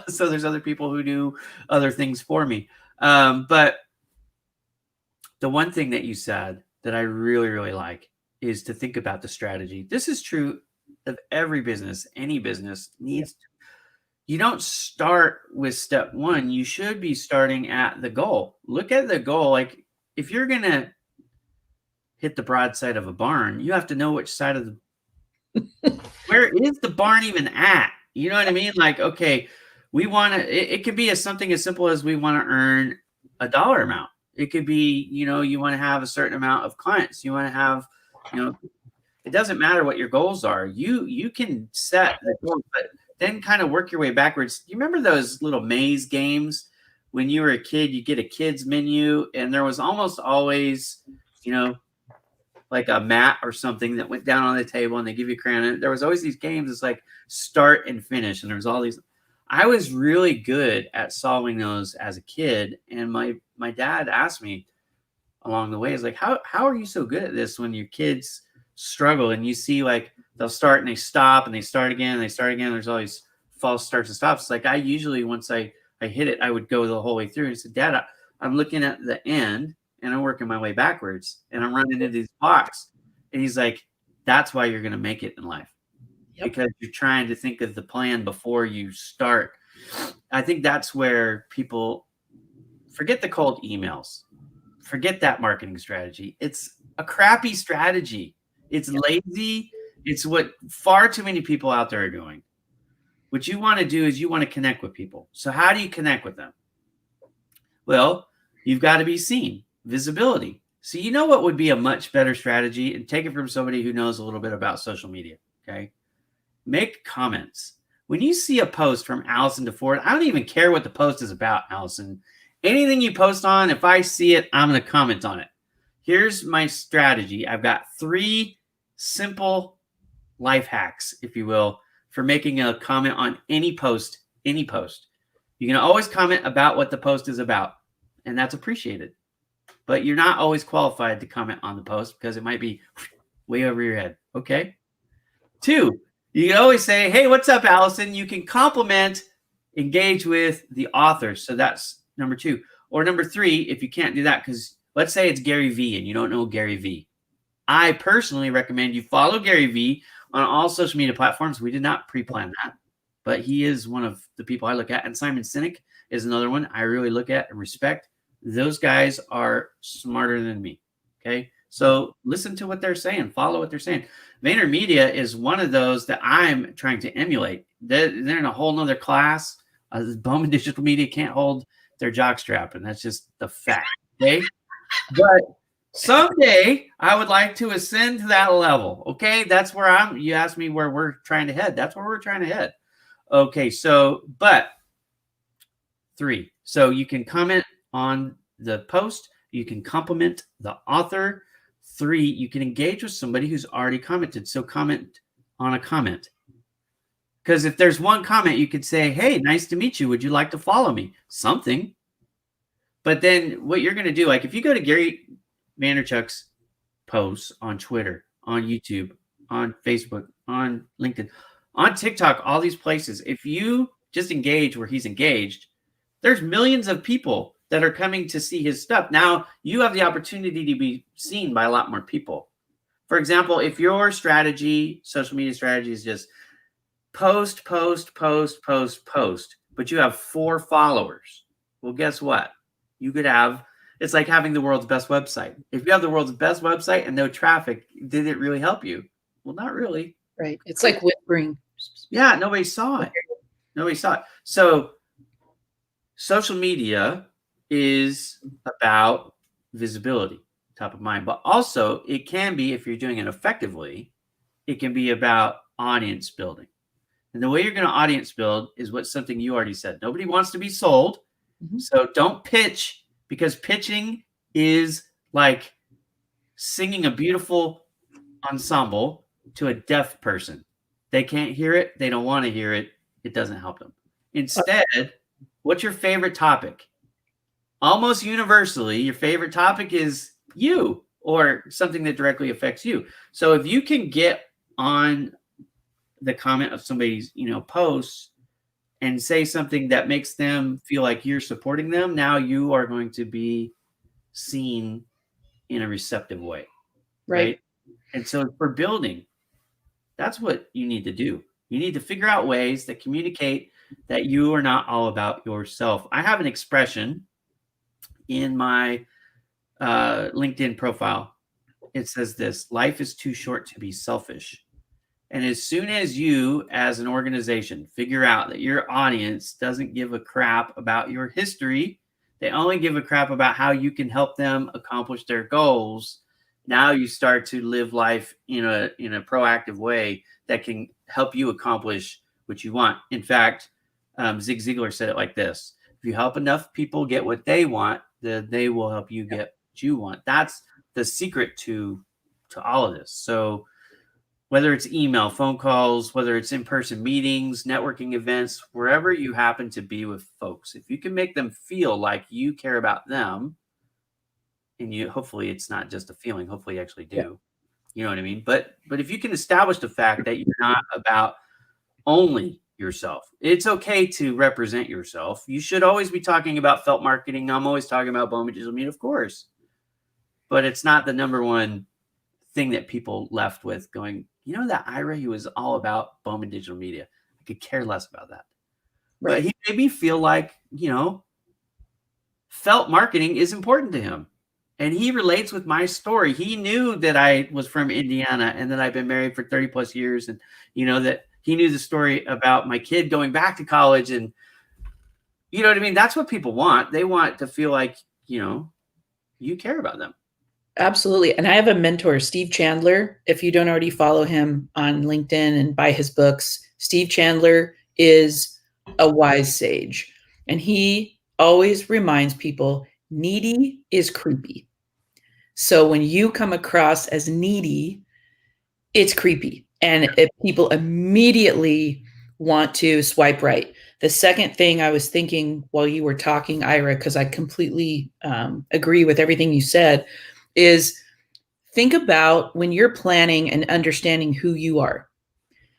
So there's other people who do other things for me. But the one thing that you said that I really, really like is to think about the strategy. This is true of every business. Any business needs to. You don't start with step 1. You should be starting at the goal. Look at the goal. Like if you're going to hit the broadside of a barn, you have to know which side of where is the barn even at? You know what I mean? Like, okay, we want to, it could be something as simple as we want to earn a dollar amount. It could be, you want to have a certain amount of clients. You want to have, it doesn't matter what your goals are. You can set the goals, but then kind of work your way backwards. You remember those little maze games when you were a kid? You get a kid's menu, and there was almost always, like a mat or something that went down on the table, and they give you a crayon. And there was always these games. It's like start and finish, and there was all these. I was really good at solving those as a kid, and my dad asked me along the way, is like, how are you so good at this when your kids struggle and you see like they'll start and they stop and they start again and they start again. There's always false starts and stops. Like I usually, once I hit it, I would go the whole way through. And he said, Dad, I'm looking at the end and I'm working my way backwards and I'm running into these blocks. And he's like, that's why you're going to make it in life. Yep. Because you're trying to think of the plan before you start. I think that's where people forget the cold emails. Forget that marketing strategy. It's a crappy strategy. It's lazy. It's what far too many people out there are doing. What you want to do is you want to connect with people. So how do you connect with them? Well, you've got to be seen, visibility. So you know what would be a much better strategy, and take it from somebody who knows a little bit about social media, okay? Make comments. When you see a post from Allison DeFord, I don't even care what the post is about, Allison. Anything you post on, if I see it, I'm going to comment on it. Here's my strategy. I've got 3 simple life hacks, if you will, for making a comment on any post, any post. You can always comment about what the post is about, and that's appreciated. But you're not always qualified to comment on the post because it might be way over your head. Okay. 2, you can always say, hey, what's up, Allison? You can compliment, engage with the author. So that's number 2. Or number 3, if you can't do that, because let's say it's Gary Vee and you don't know Gary Vee. I personally recommend you follow Gary Vee on all social media platforms. We did not pre-plan that, but he is one of the people I look at. And Simon Sinek is another one I really look at and respect. Those guys are smarter than me. Okay. So listen to what they're saying, follow what they're saying. VaynerMedia is one of those that I'm trying to emulate. They're in a whole nother class. Bowman Digital Media can't hold their jockstrap, and that's just the fact. Okay. But someday I would like to ascend to that level. Okay. That's where you asked me where we're trying to head. That's where we're trying to head. Okay. So, but 3. So you can comment on the post. You can compliment the author. 3, you can engage with somebody who's already commented. So comment on a comment. Because if there's one comment, you could say, hey, nice to meet you. Would you like to follow me? Something. But then what you're going to do, like if you go to Gary Vaynerchuk's posts on Twitter, on YouTube, on Facebook, on LinkedIn, on TikTok, all these places, if you just engage where he's engaged, there's millions of people that are coming to see his stuff. Now you have the opportunity to be seen by a lot more people. For example, if your strategy, social media strategy is just post, but you have 4 followers, well, guess what? You could have, it's like having the world's best website. If you have the world's best website and no traffic, did it really help you? Well, not really. Right. It's like whispering. Yeah, nobody saw it. Nobody saw it. So social media is about visibility, top of mind, but also it can be, if you're doing it effectively, it can be about audience building. And the way you're going to audience build is what something you already said. Nobody wants to be sold. Mm-hmm. So don't pitch, because pitching is like singing a beautiful ensemble to a deaf person. They can't hear it. They don't want to hear it. It doesn't help them. Instead, what's your favorite topic? Almost universally, your favorite topic is you, or something that directly affects you. So if you can get on the comment of somebody's, posts and say something that makes them feel like you're supporting them, now you are going to be seen in a receptive way. Right? And so for building, that's what you need to do. You need to figure out ways that communicate that you are not all about yourself. I have an expression in my LinkedIn profile. It says this: life is too short to be selfish. And as soon as you, as an organization, figure out that your audience doesn't give a crap about your history, they only give a crap about how you can help them accomplish their goals, now you start to live life in a proactive way that can help you accomplish what you want. In fact, Zig Ziglar said it like this: if you help enough people get what they want, then they will help you get what you want. That's the secret to all of this. So whether it's email, phone calls, whether it's in-person meetings, networking events, wherever you happen to be with folks, if you can make them feel like you care about them, and you, hopefully it's not just a feeling, hopefully you actually do. Yeah. You know what I mean? But if you can establish the fact that you're not about only yourself, it's okay to represent yourself. You should always be talking about felt marketing. I'm always talking about Bowman Digital Media, of course, but it's not the number one thing that people left with going, you know, that Ira, he was all about Bowman Digital Media. I could care less about that. Right. But he made me feel like, you know, felt marketing is important to him. And he relates with my story. He knew that I was from Indiana and that I've been married for 30 plus years. And, you know, that he knew the story about my kid going back to college. And, you know what I mean? That's what people want. They want to feel like, you know, you care about them. Absolutely. And I have a mentor, Steve Chandler. If you don't already follow him on LinkedIn and buy his books, Steve Chandler is a wise sage. And he always reminds people needy is creepy. So when you come across as needy, it's creepy. And people immediately want to swipe right. The second thing I was thinking while you were talking, Ira, because I completely agree with everything you said, is think about when you're planning and understanding who you are.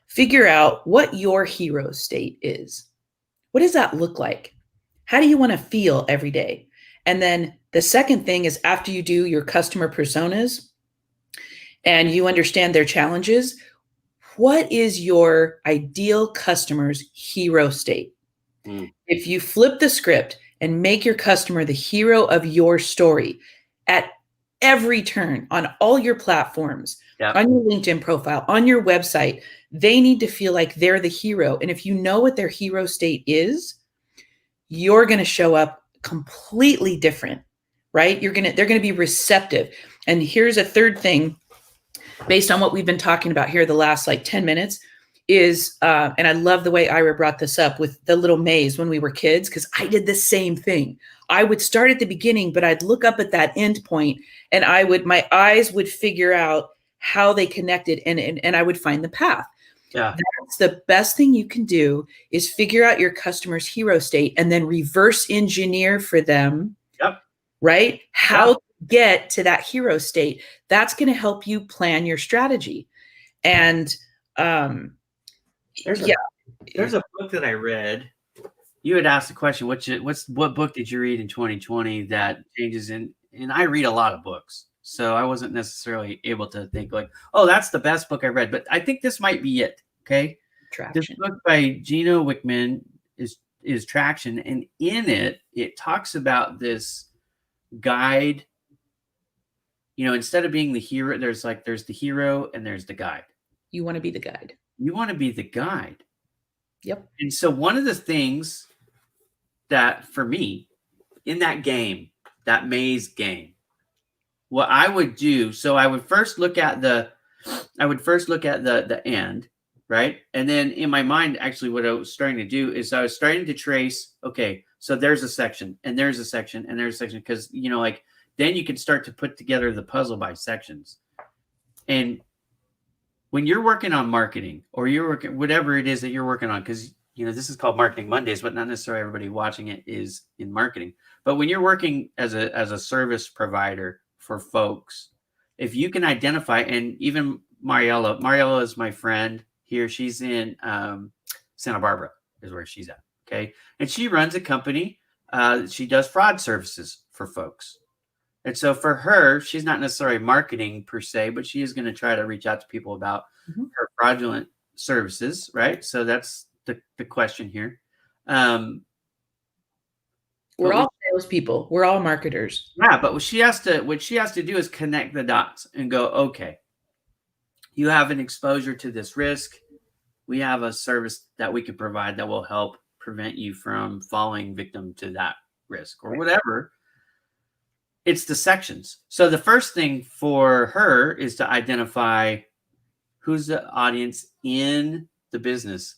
Figure out what your hero state is. What does that look like? How do you want to feel every day? And then the second thing is after you do your customer personas and you understand their challenges, what is your ideal customer's hero state? If you flip the script and make your customer the hero of your story at every turn on all your platforms, on your LinkedIn profile, on your website, they need to feel like they're the hero. And if you know what their hero state is, you're going to show up completely different, right? They're going to be receptive. And here's a third thing based on what we've been talking about here the last like 10 minutes is, and I love the way Ira brought this up with the little maze when we were kids, because I did the same thing. I would start at the beginning, but I'd look up at that end point and my eyes would figure out how they connected and I would find the path. Yeah. That's the best thing you can do is figure out your customer's hero state and then reverse engineer for them, right? How to get to that hero state. That's going to help you plan your strategy. And there's a book that I read. You had asked the question, what book did you read in 2020 that changes and I read a lot of books. So I wasn't necessarily able to think like, oh, that's the best book I read, but I think this might be it. Okay. Traction. This book by Gino Wickman is Traction. And in it talks about this guide. You know, instead of being the hero, there's the hero and there's the guide. You want to be the guide. You want to be the guide. Yep. And so one of the things that for me in that game, that maze game, what I would do, so I would first look at the end, right? And then in my mind, actually what I was starting to do is I was starting to trace, okay, so there's a section and there's a section and there's a section, because, you know, like then you can start to put together the puzzle by sections. And when you're working on marketing or you're working, whatever it is that you're working on, because, you know, this is called Marketing Mondays, but not necessarily everybody watching it is in marketing. But when you're working as a service provider for folks, if you can identify, and even Mariella is my friend here. She's in Santa Barbara is where she's at. Okay. And she runs a company. She does fraud services for folks. And so for her, she's not necessarily marketing per se, but she is going to try to reach out to people about her fraudulent services, right? So that's the question here. We're all salespeople. We're all marketers. Yeah, but what she has to do is connect the dots and go, okay, you have an exposure to this risk. We have a service that we can provide that will help prevent you from falling victim to that risk or whatever. It's the sections. So the first thing for her is to identify who's the audience in the business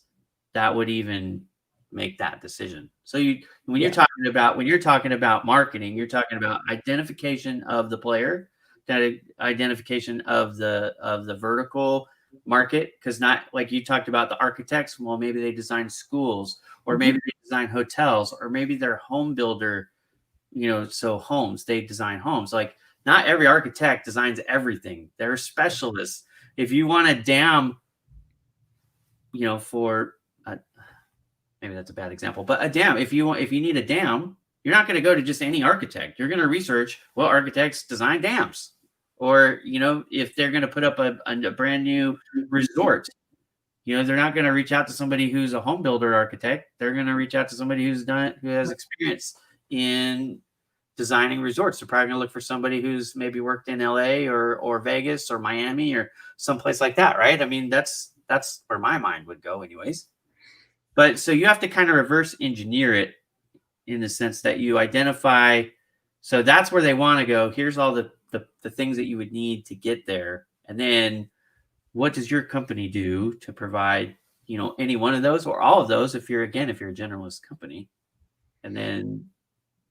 that would even make that decision. So when you're talking about marketing, you're talking about identification of the player, that identification of the vertical market, because not like you talked about the architects. Well, maybe they design schools, or maybe they design hotels, or maybe they're home builder. So homes, they design homes. Like not every architect designs everything. They're specialists. If you want a dam, for maybe that's a bad example, but a dam, if you need a dam, you're not going to go to just any architect. You're going to research what architects design dams, or if they're going to put up a brand new resort, they're not going to reach out to somebody who's a home builder architect. They're going to reach out to somebody who has experience in designing resorts. They're probably going to look for somebody who's maybe worked in LA or Vegas or Miami or someplace like that, right? I mean, that's where my mind would go anyways. But so you have to kind of reverse engineer it in the sense that you identify, so that's where they want to go. Here's all the things that you would need to get there. And then what does your company do to provide, any one of those or all of those if you're a generalist company. And then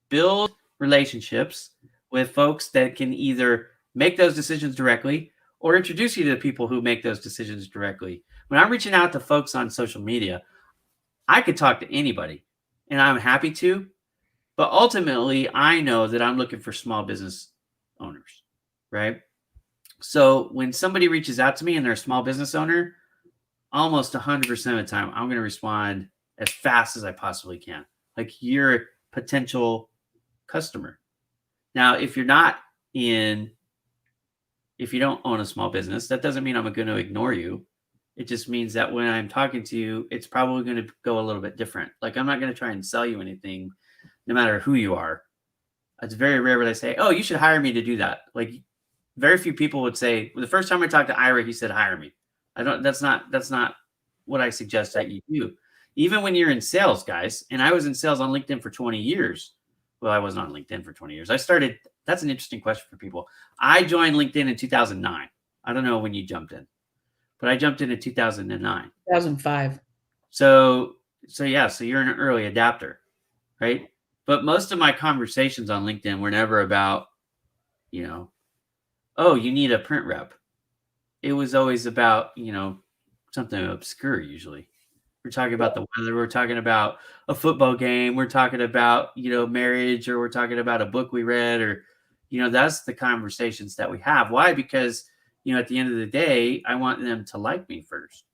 build relationships with folks that can either make those decisions directly or introduce you to the people who make those decisions directly. When I'm reaching out to folks on social media, I could talk to anybody, and I'm happy to, but ultimately I know that I'm looking for small business owners, right? So when somebody reaches out to me and they're a small business owner, almost 100% of the time, I'm going to respond as fast as I possibly can. Like, you're a potential customer. Now, if you don't own a small business, that doesn't mean I'm going to ignore you. It just means that when I'm talking to you, it's probably going to go a little bit different. Like, I'm not going to try and sell you anything, no matter who you are. It's very rare when I say, oh, you should hire me to do that. Like, very few people would say, well, the first time I talked to Ira, he said, hire me. That's not what I suggest that you do. Even when you're in sales, guys, and I was in sales on LinkedIn for 20 years. Well, I wasn't on LinkedIn for 20 years. That's an interesting question for people. I joined LinkedIn in 2009. I don't know when you jumped in, but I jumped in 2009. 2005. So you're an early adapter, right? But most of my conversations on LinkedIn were never about, oh, you need a print rep. It was always about, something obscure usually. We're talking about the weather. We're talking about a football game. We're talking about, marriage, or we're talking about a book we read, or, that's the conversations that we have. Why? Because, at the end of the day, I want them to like me first.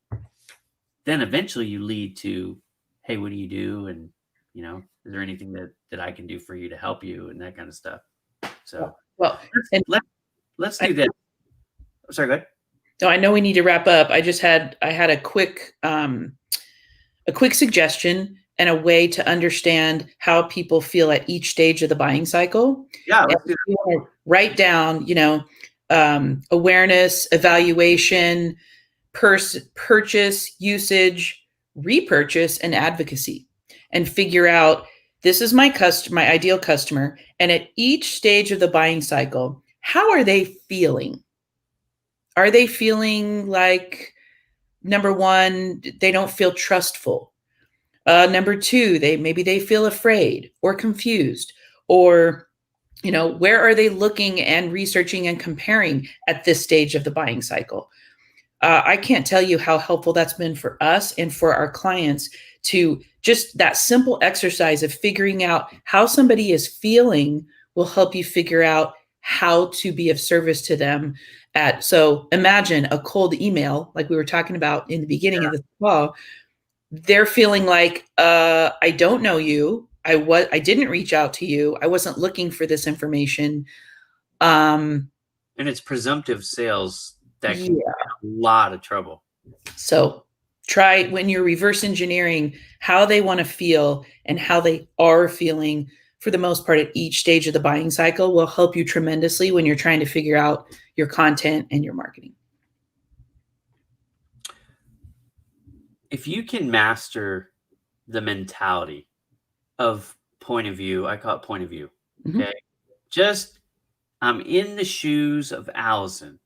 Then eventually you lead to, hey, what do you do? And, is there anything that I can do for you to help you, and that kind of stuff. So let's do that. Sorry, go ahead. So I know we need to wrap up. I had a quick suggestion and a way to understand how people feel at each stage of the buying cycle. Yeah, let's do that. You want to write down, awareness, evaluation, purchase, usage, repurchase, and advocacy, and figure out, this is my ideal customer, and at each stage of the buying cycle, how are they feeling? Are they feeling like, number one, they don't feel trustful? Number two, maybe they feel afraid or confused, or, where are they looking and researching and comparing at this stage of the buying cycle? I can't tell you how helpful that's been for us and for our clients, to just that simple exercise of figuring out how somebody is feeling will help you figure out how to be of service to them. So imagine a cold email, like we were talking about in the beginning of the call. They're feeling like, I don't know you. I didn't reach out to you. I wasn't looking for this information. And it's presumptive sales that can get a lot of trouble. So try, when you're reverse engineering how they want to feel and how they are feeling, for the most part at each stage of the buying cycle, will help you tremendously when you're trying to figure out your content and your marketing. If you can master the mentality of point of view, I call it point of view. Mm-hmm. Okay. Just, I'm in the shoes of Allison.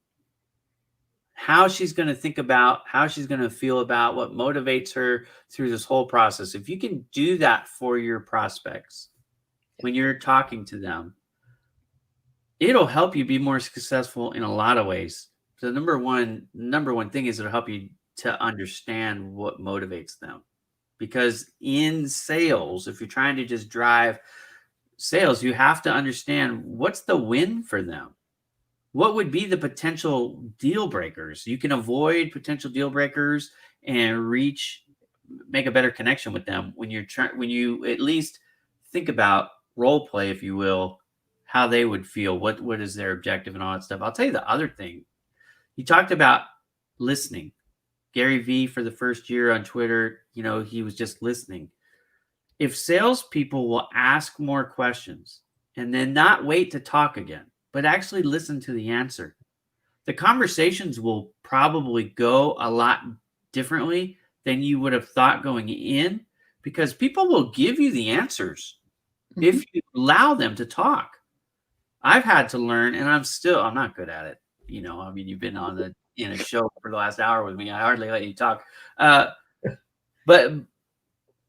how she's going to think about, how she's going to feel about, what motivates her through this whole process. If you can do that for your prospects when you're talking to them, it'll help you be more successful in a lot of ways. The number one thing is it'll help you to understand what motivates them. Because in sales, if you're trying to just drive sales, you have to understand what's the win for them. What would be the potential deal breakers? You can avoid potential deal breakers and make a better connection with them when you at least think about role play, if you will, how they would feel, what is their objective and all that stuff. I'll tell you the other thing. You talked about listening. Gary Vee, for the first year on Twitter, he was just listening. If salespeople will ask more questions and then not wait to talk again, but actually listen to the answer, the conversations will probably go a lot differently than you would have thought going in, because people will give you the answers if you allow them to talk. I've had to learn, and I'm not good at it. You've been in a show for the last hour with me. I hardly let you talk. But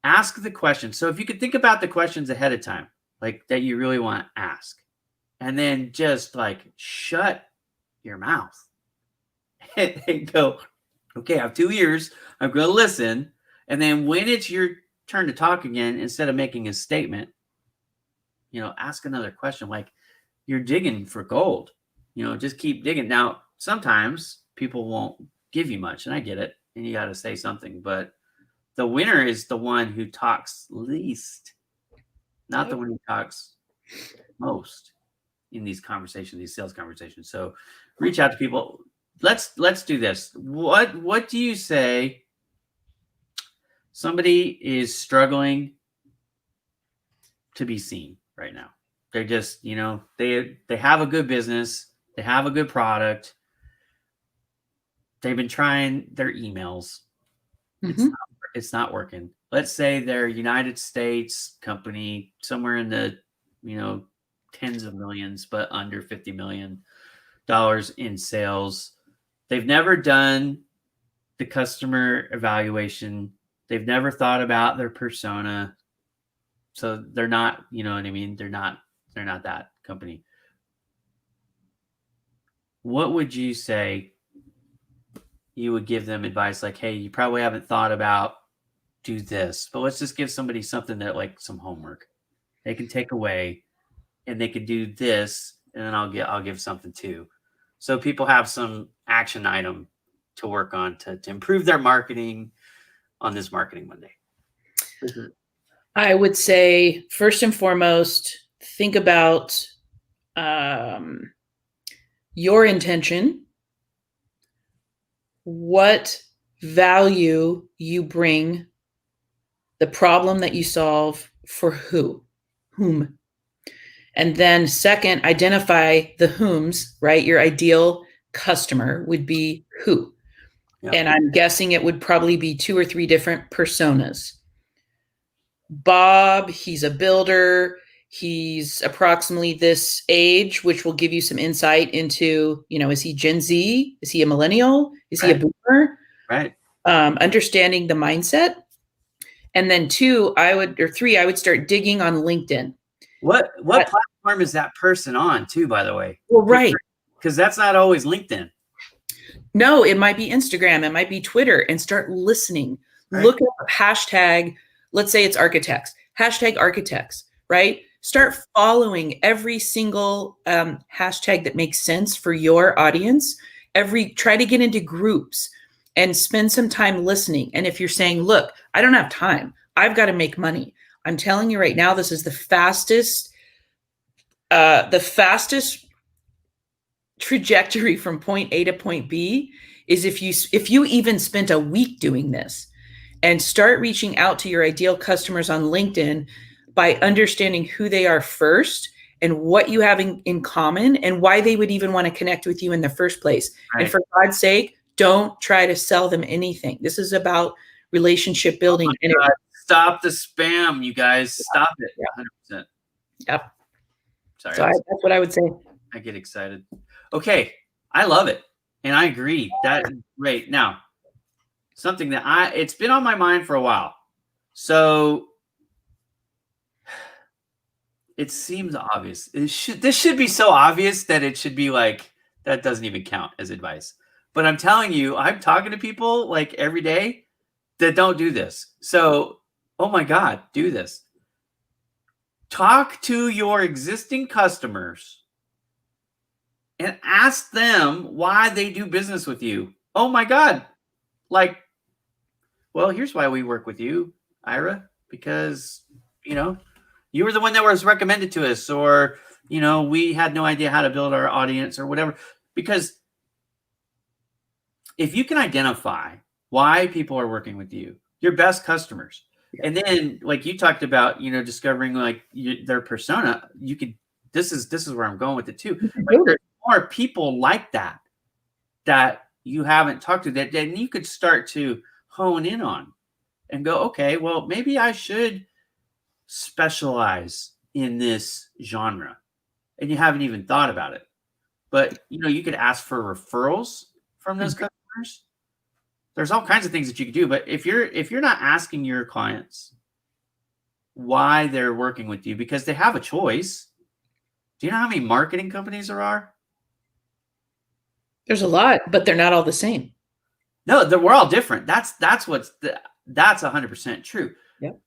ask the question. So if you could think about the questions ahead of time, like that you really want to ask, and then just like shut your mouth and go, okay, I have 2 ears. I'm going to listen. And then when it's your turn to talk again, instead of making a statement, ask another question. Like you're digging for gold, just keep digging. Now, sometimes people won't give you much, and I get it, and you got to say something, but the winner is the one who talks least, not the one who talks most in these conversations, these sales conversations. So reach out to people. Let's do this. What do you say? Somebody is struggling to be seen right now. They're just, they have a good business. They have a good product. They've been trying their emails. It's not working. Let's say they're a United States company, somewhere in the, tens of millions, but under $50 million in sales. They've never done the customer evaluation. They've never thought about their persona. So they're not, you know what I mean? They're not that company. What would you say you would give them advice like, hey, you probably haven't thought about do this, but let's just give somebody something that, like, some homework they can take away, and they can do this, and then I'll give something too. So people have some action item to work on to improve their marketing on this Marketing Monday. I would say, first and foremost, think about your intention, what value you bring, the problem that you solve for whom. And then second, identify the whom's, right? Your ideal customer would be who. Yep. And I'm guessing it would probably be 2 or 3 different personas. Bob, he's a builder. He's approximately this age, which will give you some insight into, is he Gen Z? Is he a millennial? Is he a boomer? Right. Understanding the mindset. And then 3, I would start digging on LinkedIn. What platform is that person on too, by the way? Well, right. Because that's not always LinkedIn. No, it might be Instagram. It might be Twitter, and start listening. Right. Look up hashtag, let's say it's architects, hashtag architects, right? Start following every single hashtag that makes sense for your audience. Try to get into groups and spend some time listening. And if you're saying, look, I don't have time, I've got to make money, I'm telling you right now, this is the fastest trajectory from point A to point B is if you even spent a week doing this, and start reaching out to your ideal customers on LinkedIn by understanding who they are first and what you have in common and why they would even want to connect with you in the first place. Right. And for God's sake, don't try to sell them anything. This is about relationship building. Oh, stop the spam, you guys. Stop it. Yeah. 100%. Yep. Sorry. So that's what I would say. I get excited. Okay. I love it. And I agree that right now, something that it's been on my mind for a while. So it seems obvious. This should be so obvious that it should be like, that doesn't even count as advice. But I'm telling you, I'm talking to people like every day that don't do this. So, oh my God, do this. Talk to your existing customers and ask them why they do business with you. Oh my God. Like, well, here's why we work with you, Ira, because, you were the one that was recommended to us, or, we had no idea how to build our audience or whatever. Because if you can identify why people are working with you, your best customers, and then like you talked about, discovering like their persona, you could, this is where I'm going with it too. Like, there's more people like that you haven't talked to, that then you could start to hone in on and go, okay, well, maybe I should specialize in this genre, and you haven't even thought about it. But you could ask for referrals from those customers. There's all kinds of things that you could do. But if you're not asking your clients why they're working with you, because they have a choice. Do you know how many marketing companies there are? There's a lot, but they're not all the same. No, we're all different. That's 100% true. Yep.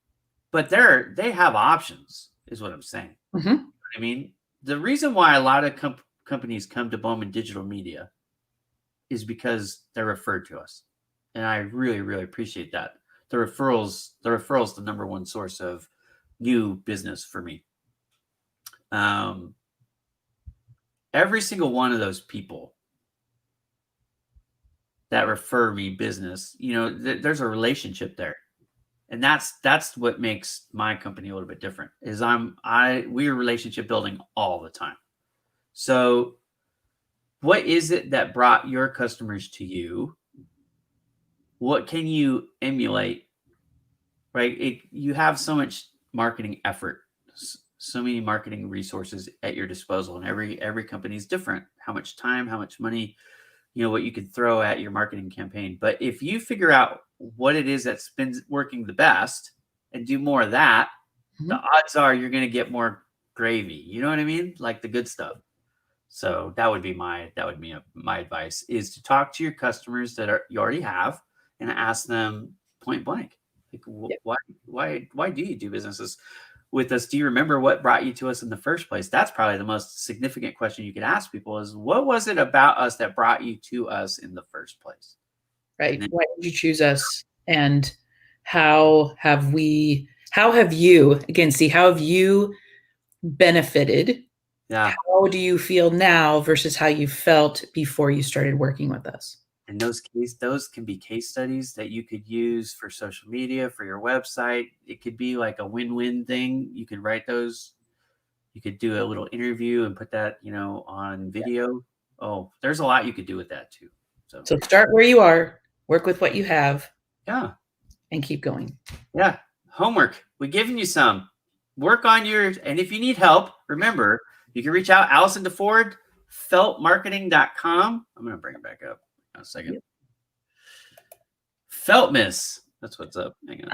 But they have options, is what I'm saying. Mm-hmm. I mean, the reason why a lot of companies come to Bowman Digital Media is because they're referred to us, and I really, really appreciate that. The referrals, the number one source of new business for me. Every single one of those people that refer me business, there's a relationship there. And that's what makes my company a little bit different, is we're relationship building all the time. So what is it that brought your customers to you? What can you emulate, right? You have so much marketing effort, so many marketing resources at your disposal, and every company is different. How much time, how much money, what you can throw at your marketing campaign. But if you figure out what it is that's been working the best and do more of that, the odds are you're going to get more gravy. You know what I mean? Like the good stuff. So that would be my advice, is to talk to your customers that you already have and ask them point blank, like, why do you do businesses with us? Do you remember what brought you to us in the first place? That's probably the most significant question you could ask people, is what was it about us that brought you to us in the first place? Right. Why did you choose us? And how have you, again, how have you benefited? Yeah. How do you feel now versus how you felt before you started working with us? And those can be case studies that you could use for social media, for your website. It could be like a win-win thing. You could write those. You could do a little interview and put that, on video. Oh, there's a lot you could do with that too. So start where you are, work with what you have. Yeah. And keep going. Yeah. Homework. We're giving you some. Work on yours. And if you need help, remember, you can reach out. Allison DeFord, feltmarketing.com. I'm going to bring it back up in a second. Yep. Feltmas. That's what's up. Hang on.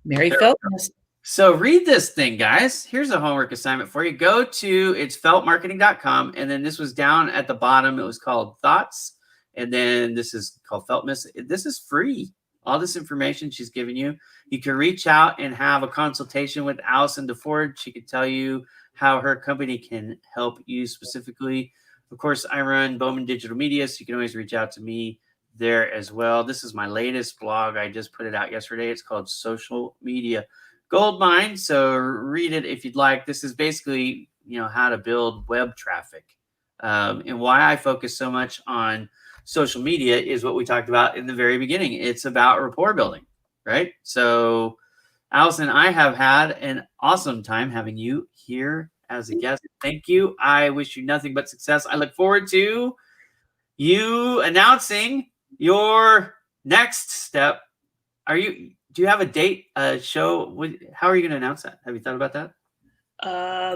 Mary Feltmas. So read this thing, guys. Here's a homework assignment for you. Go to, it's feltmarketing.com. And then this was down at the bottom. It was called Thoughts. And then this is called Feltmas. This is free. All this information she's giving you. You can reach out and have a consultation with Allison DeFord. She could tell you how her company can help you specifically. Of course, I run Bowman Digital Media, so you can always reach out to me there as well. This is my latest blog. I just put it out yesterday. It's called Social Media Goldmine. So read it if you'd like. This is basically, how to build web traffic. And why I focus so much on social media is what we talked about in the very beginning. It's about rapport building, right? So, Allison, I have had an awesome time having you here as a guest. Thank you. I wish you nothing but success. I look forward to you announcing your next step. Do you have a date, a show? How are you going to announce that? Have you thought about that?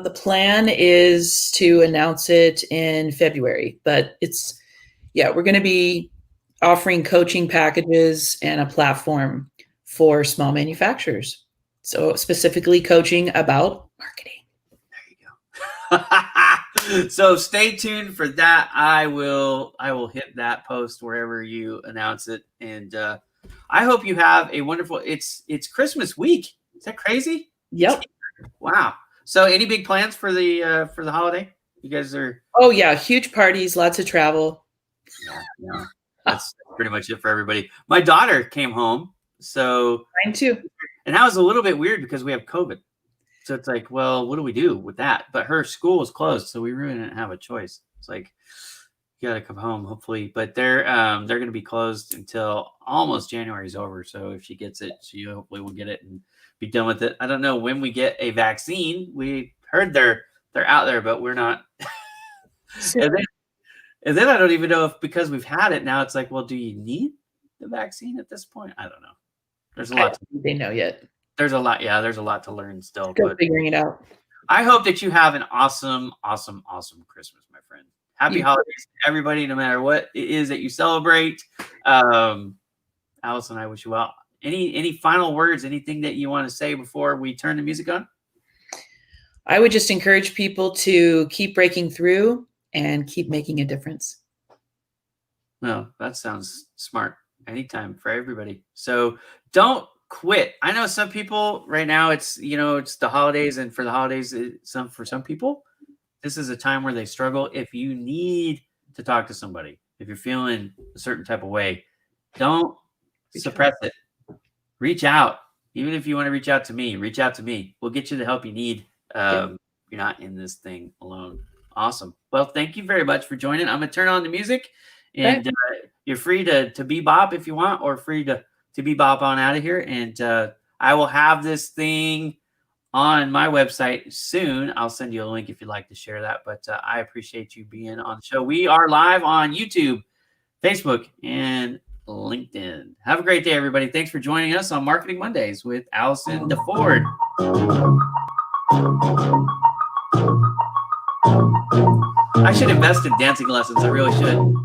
The plan is to announce it in February, but Yeah, we're going to be offering coaching packages and a platform for small manufacturers. So specifically coaching about marketing. So stay tuned for that. I will hit that post wherever you announce it, and I hope you have a wonderful. It's Christmas week. Is that crazy? Yep. Wow. So any big plans for the holiday? You guys are. Oh yeah, huge parties, lots of travel. Yeah. That's pretty much it for everybody. My daughter came home, so Mine too. and that was a little bit weird because we have COVID. So it's like, well, what do we do with that? But her school was closed, so we really didn't have a choice. It's like, you got to come home, hopefully. But they're going to be closed until almost January's over. So if she gets it, she hopefully will get it and be done with it. I don't know when we get a vaccine. We heard they're out there, but we're not. And then I don't even know if because we've had it now, it's like, well, do you need the vaccine at this point? I don't know. There's a lot. They know yet. There's a lot. Yeah, there's a lot to learn still. Still figuring it out. I hope that you have an awesome, awesome, awesome Christmas, my friend. Happy holidays to everybody, no matter what it is that you celebrate. Allison, I wish you well. Any final words, anything that you want to say before we turn the music on? I would just encourage people to keep breaking through and keep making a difference. Well, that sounds smart. Anytime for everybody. So don't quit. I know some people right now, it's the holidays, and for the holidays, for some people, this is a time where they struggle. If you need to talk to somebody, if you're feeling a certain type of way, don't suppress it. Reach out. Even if you want to reach out to me, reach out to me. We'll get you the help you need. You're not in this thing alone. Awesome. Well, thank you very much for joining. I'm going to turn on the music, and you're free to bebop if you want, or free to bebop on out of here. And I will have this thing on my website soon. I'll send you a link if you'd like to share that. But I appreciate you being on the show. We are live on YouTube, Facebook, and LinkedIn. Have a great day, everybody. Thanks for joining us on Marketing Mondays with Allison DeFord. I should invest in dancing lessons. I really should.